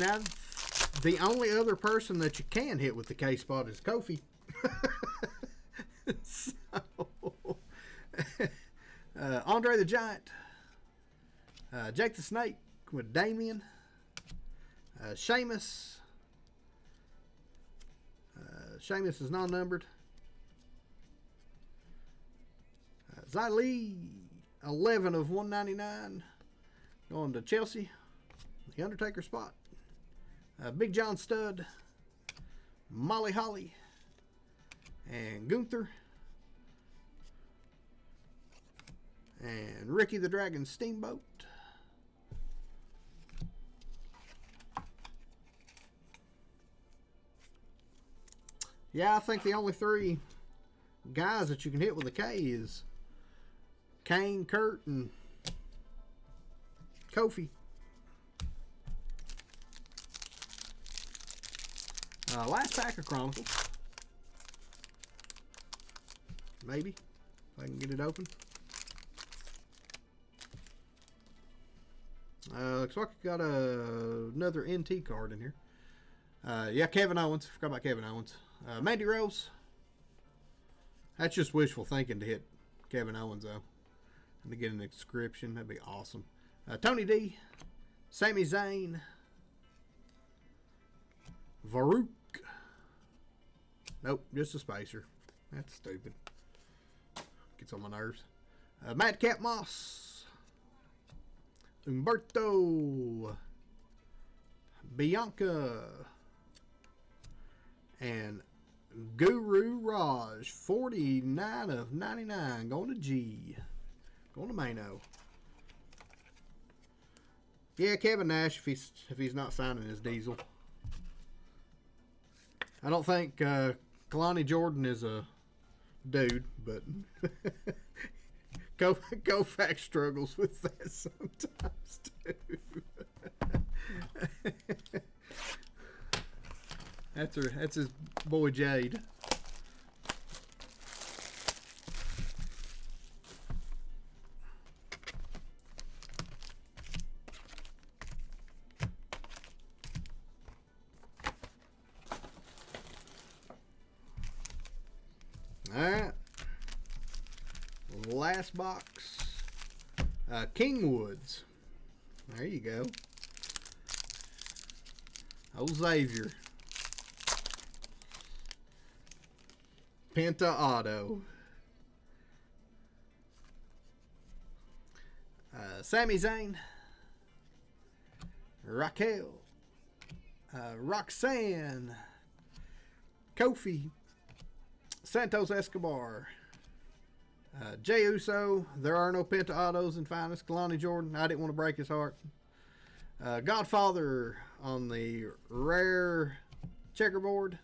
the only other person that you can hit with the K spot is Kofi. So, Andre the Giant, Jake the Snake with Damien, Sheamus. Sheamus is non-numbered. Lee, 11 of 199. Going to Chelsea. The Undertaker spot. Big John Studd. Molly Holly. And Gunther. And Ricky the Dragon Steamboat. Yeah, I think the only three guys that you can hit with a K is Kane, Kurt, and Kofi. Last pack of Chronicles. Maybe. If I can get it open. Looks like I got another NT card in here. Yeah, Kevin Owens. Forgot about Kevin Owens. Mandy Rose. That's just wishful thinking to hit Kevin Owens, though. And to get an inscription, that'd be awesome. Tony D. Sami Zayn. Farouk. Nope, just a spacer. That's stupid. Gets on my nerves. Madcap Moss. Umberto. Bianca. And Guru Raj, 49 of 99. Going to G. Going to Mano. Yeah, Kevin Nash if he's not signing his diesel. I don't think Kalani Jordan is a dude, but Koufax struggles with that sometimes too. That's his boy Jade. Alright. Last box. Kingwoods. There you go. Old Xavier. Penta Auto. Sami Zayn. Raquel. Roxanne. Kofi. Santos Escobar. Jey Uso. There are no Penta Autos in finest. Kalani Jordan. I didn't want to break his heart. Godfather on the rare checkerboard.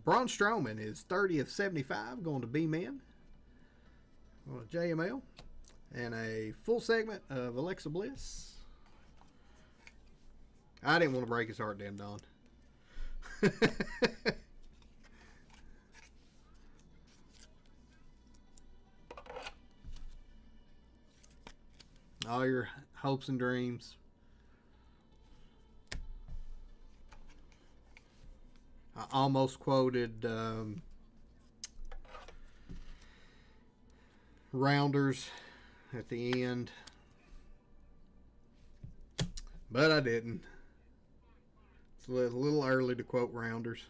Braun Strowman is 30 of 75 going to B-Men on a JML. And a full segment of Alexa Bliss. I didn't want to break his heart, damn Don. All your hopes and dreams. I almost quoted Rounders at the end, but I didn't. It's a little early to quote Rounders.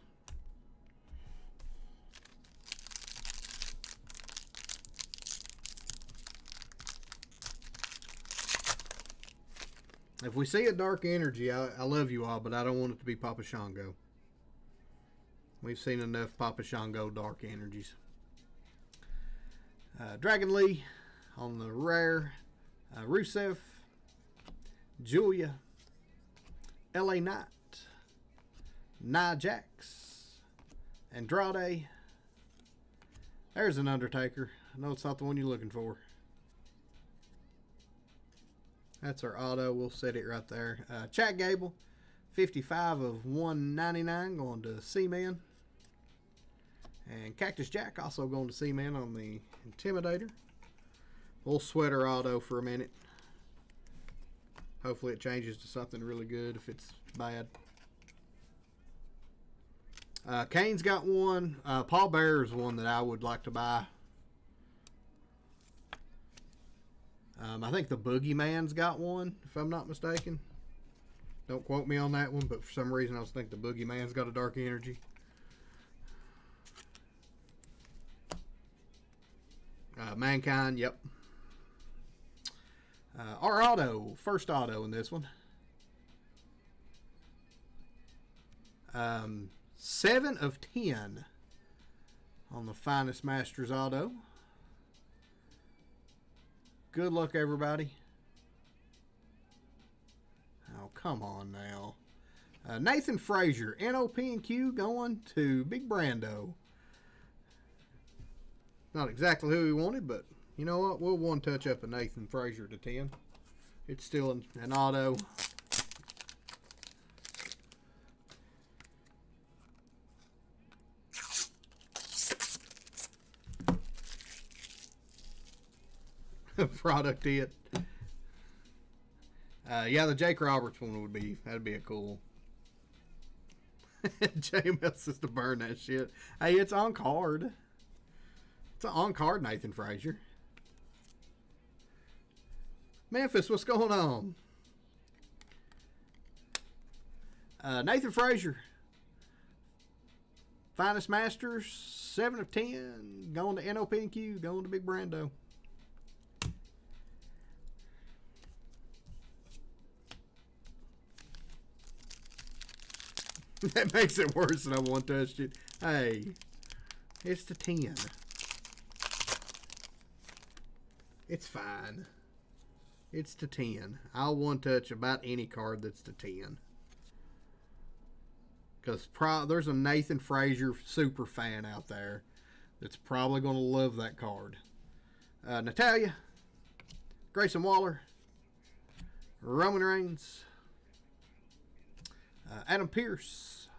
If we see a dark energy, I love you all, but I don't want it to be Papa Shango. We've seen enough Papa Shango dark energies. Dragon Lee on the rare. Rusev. Julia. LA Knight. Nia Jax. Andrade. There's an Undertaker. I know it's not the one you're looking for. That's our auto. We'll set it right there. Chad Gable, 55 of 199 going to C-Man. And Cactus Jack also going to C-Man on the Intimidator. We'll sweat our auto for a minute. Hopefully it changes to something really good if it's bad. Kane's got one. Paul Bearer's one that I would like to buy. I think the Boogeyman's got one, if I'm not mistaken. Don't quote me on that one, but for some reason I was thinking the Boogeyman's got a dark energy. Mankind, yep. Our auto, first auto in this one. 7 of 10 on the Finest Masters auto. Good luck, everybody. Oh, come on now. Nathan Frazier, NOP and Q going to Big Brando. Not exactly who he wanted, but you know what? We'll one touch up a Nathan Frazier to 10. It's still an auto. Product it. Yeah, the Jake Roberts one that'd be a cool. JML says to burn that shit. Hey, it's on card. It's on card, Nathan Frazier. Memphis, what's going on? Nathan Frazier. Finest Masters, 7 of 10. Going to NOP and Q, going to Big Brando. That makes it worse than I one touched it. Hey, it's to 10. It's fine. It's to 10. I'll one touch about any card that's to 10. Because there's a Nathan Frazier super fan out there that's probably going to love that card. Natalia, Grayson Waller, Roman Reigns, Adam Pearce,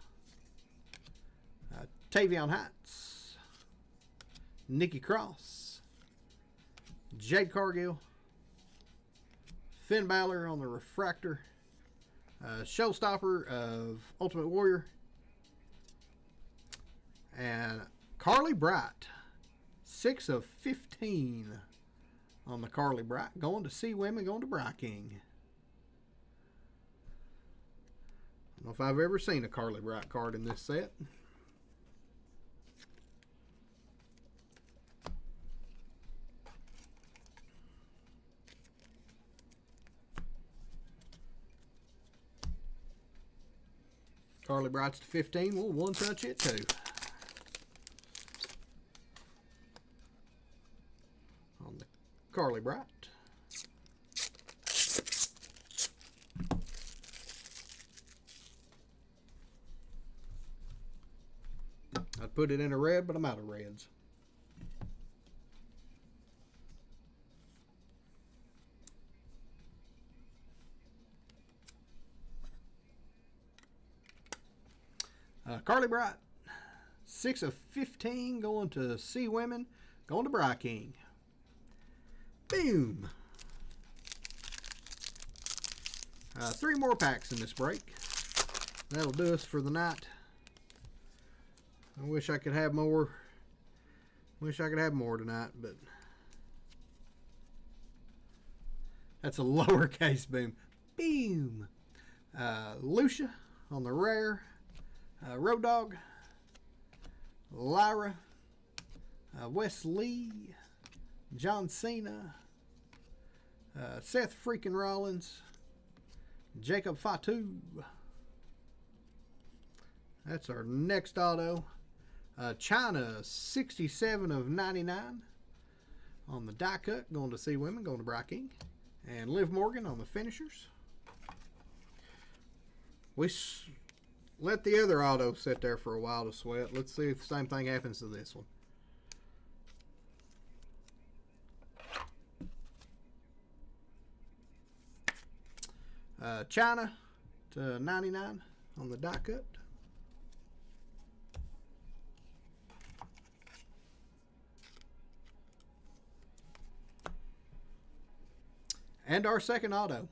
Tavion Heights, Nikki Cross, Jade Cargill, Finn Balor on the refractor, Showstopper of Ultimate Warrior, and Carly Bright, 6 of 15 on the Carly Bright. Going to See Women, going to Bry King. I don't know if I've ever seen a Carly Bright card in this set. Carly Bright's to 15. We'll one touch it too. On the Carly Bright. I'd put it in a red, but I'm out of reds. Carly Bright, 6 of 15, going to See Women, going to Bry King. Boom. 3 more packs in this break. That'll do us for the night. I wish I could have more. Wish I could have more tonight, but that's a lowercase boom. Boom. Lucia on the rare. Road Dogg, Lyra, Wes Lee, John Cena, Seth freaking Rollins, Jacob Fatu. That's our next auto. China, 67 of 99 on the die cut. Going to See Women, going to Bry King. And Liv Morgan on the finishers. We let the other auto sit there for a while to sweat. Let's see if the same thing happens to this one. China to 99 on the die cut. And our second auto.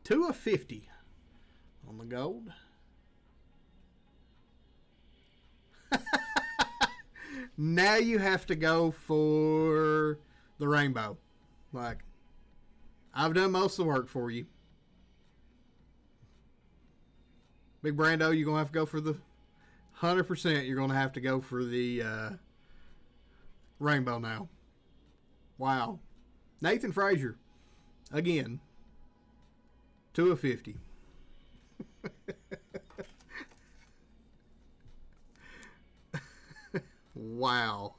2 of 50 on the gold. Now you have to go for the rainbow. Like, I've done most of the work for you. Big Brando, you're going to have to go for the 100%. You're going to have to go for the rainbow now. Wow. Nathan Frazier. Again. 2 of 50. Wow.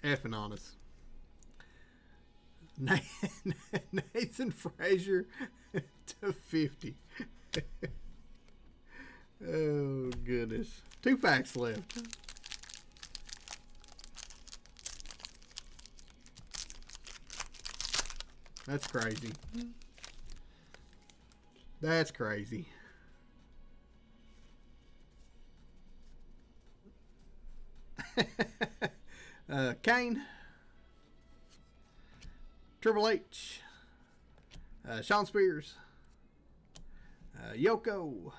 Effing honest. Nathan Frazier to 50. Oh, goodness. 2 packs left. That's crazy. That's crazy. Kane, Triple H, Sean Spears, Yoko,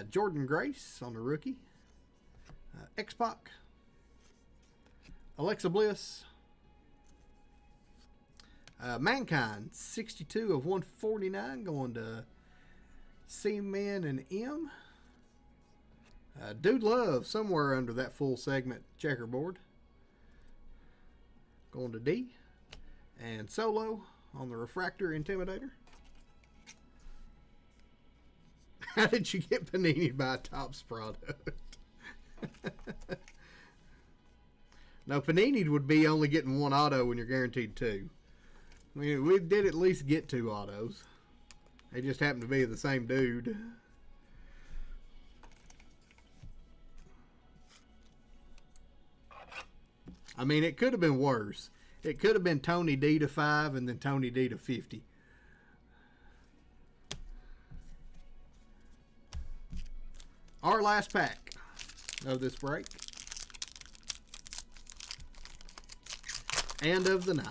Jordan Grace on the rookie, X-Pac, Alexa Bliss, Mankind, 62 of 149, going to C-Man and M. Dude Love, somewhere under that full segment checkerboard. Going to D. And Solo on the Refractor Intimidator. How did you get Panini by Topps product? Now, Panini would be only getting one auto when you're guaranteed two. I mean, we did at least get two autos. They just happened to be the same dude. I mean, it could have been worse. It could have been Tony D to 5 and then Tony D to 50. Our last pack of this break. And of the night.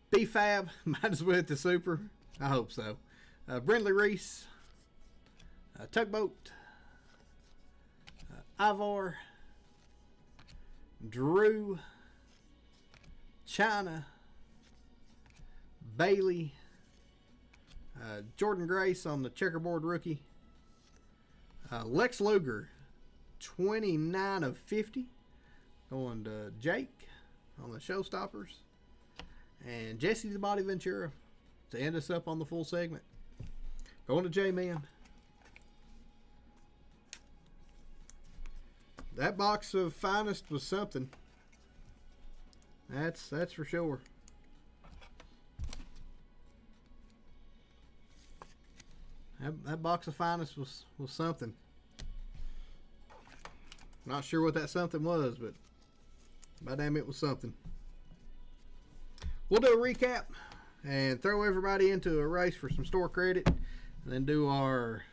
B-Fab, might as well hit the super. I hope so. Brindley Reese, Tugboat, Ivor, Drew, China, Bailey, Jordan Grace on the checkerboard rookie, Lex Luger, 29 of 50, going to Jake on the Showstoppers, and Jesse the Body Ventura to end us up on the full segment. Going to J-Man. That box of finest was something. That's for sure. That box of finest was something. Not sure what that something was, but by damn it was something. We'll do a recap and throw everybody into a race for some store credit, and then do our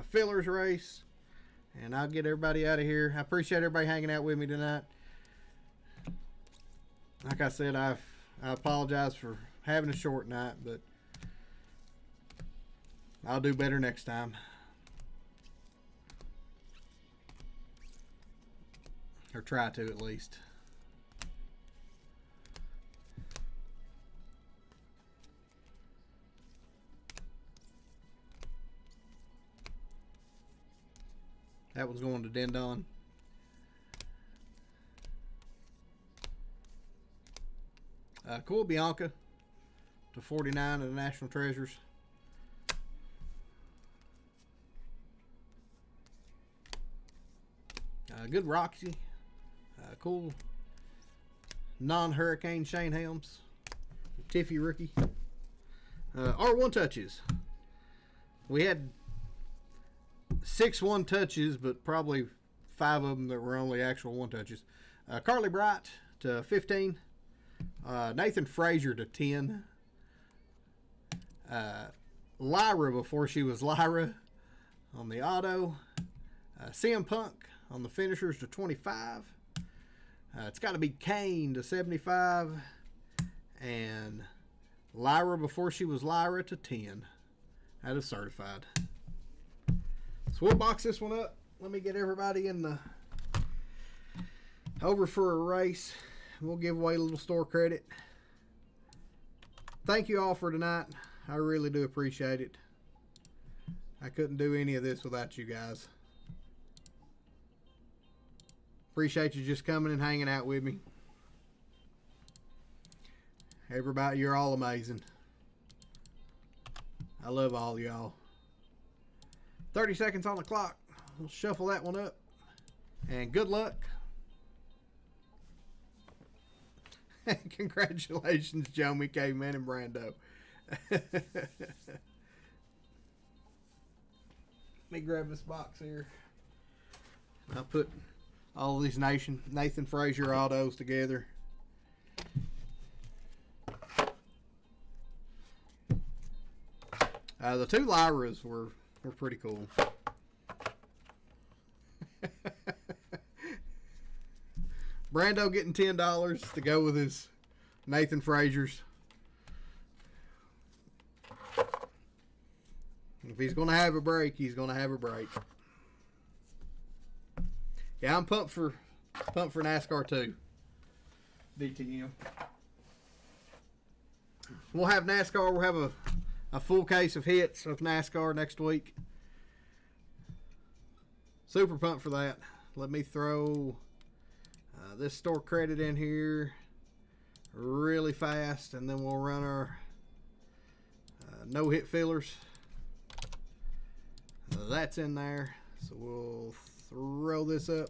fillers race, and I'll get everybody out of here. I appreciate everybody hanging out with me tonight. Like I said, I apologize for having a short night, but I'll do better next time. Or try to, at least. That was going to Dendon. Cool Bianca to 49 of the National Treasures. Good Roxy. Cool non-Hurricane Shane Helms. Tiffy rookie. R1 touches. We had 6 1 touches, but probably 5 of them that were only actual 1 touches. Carly Bright to 15. Nathan Frazier to 10. Lyra before she was Lyra on the auto. CM Punk on the finishers to 25. It's got to be Kane to 75. And Lyra before she was Lyra to 10. That is certified. So we'll box this one up. Let me get everybody in the over for a race. We'll give away a little store credit. Thank you all for tonight. I really do appreciate it. I couldn't do any of this without you guys. Appreciate you just coming and hanging out with me. Everybody, you're all amazing. I love all y'all. 30 seconds on the clock. We'll shuffle that one up. And good luck. Congratulations, Joey, Caveman, and Brando. Let me grab this box here. I'll put all of these Nathan Frazier autos together. The 2 Lyras were pretty cool. Brando getting $10 to go with his Nathan Fraziers. If he's going to have a break, he's going to have a break. Yeah, I'm pumped for NASCAR too. DTM. We'll have NASCAR. We'll have a full case of hits of NASCAR next week. Super pumped for that. Let me throw this store credit in here really fast, and then we'll run our no hit fillers. that's in there. So we'll throw this up.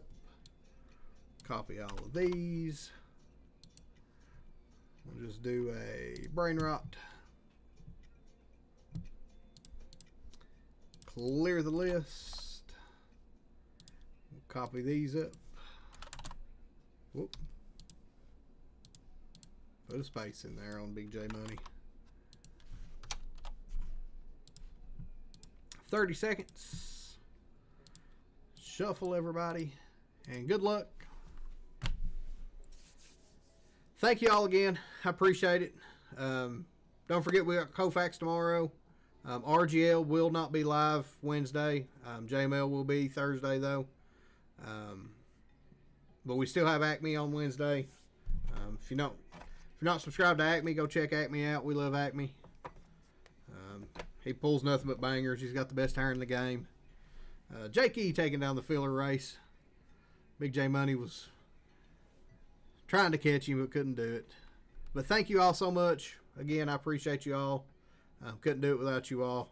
Copy all of these. We'll just do a brain rot. Clear the list. We'll copy these up. Whoop. Put a space in there on Big J Money. 30 seconds. Shuffle, everybody, and good luck. Thank you all again. I appreciate it. Don't forget we got Koufax tomorrow. RGL will not be live Wednesday. JML will be Thursday though. But we still have Acme on Wednesday. If you're not subscribed to Acme, go check Acme out. We love Acme. He pulls nothing but bangers. He's got the best hair in the game. Jake E taking down the filler race. Big J Money was trying to catch him but couldn't do it. But thank you all so much. Again, I appreciate you all. Couldn't do it without you all.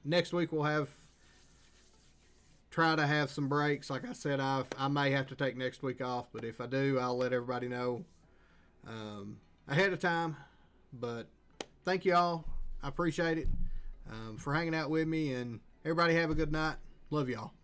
Next week we'll try to have some breaks. Like I said, I may have to take next week off, but if I do, I'll let everybody know ahead of time. But thank you all. I appreciate it for hanging out with me, and everybody have a good night. Love y'all.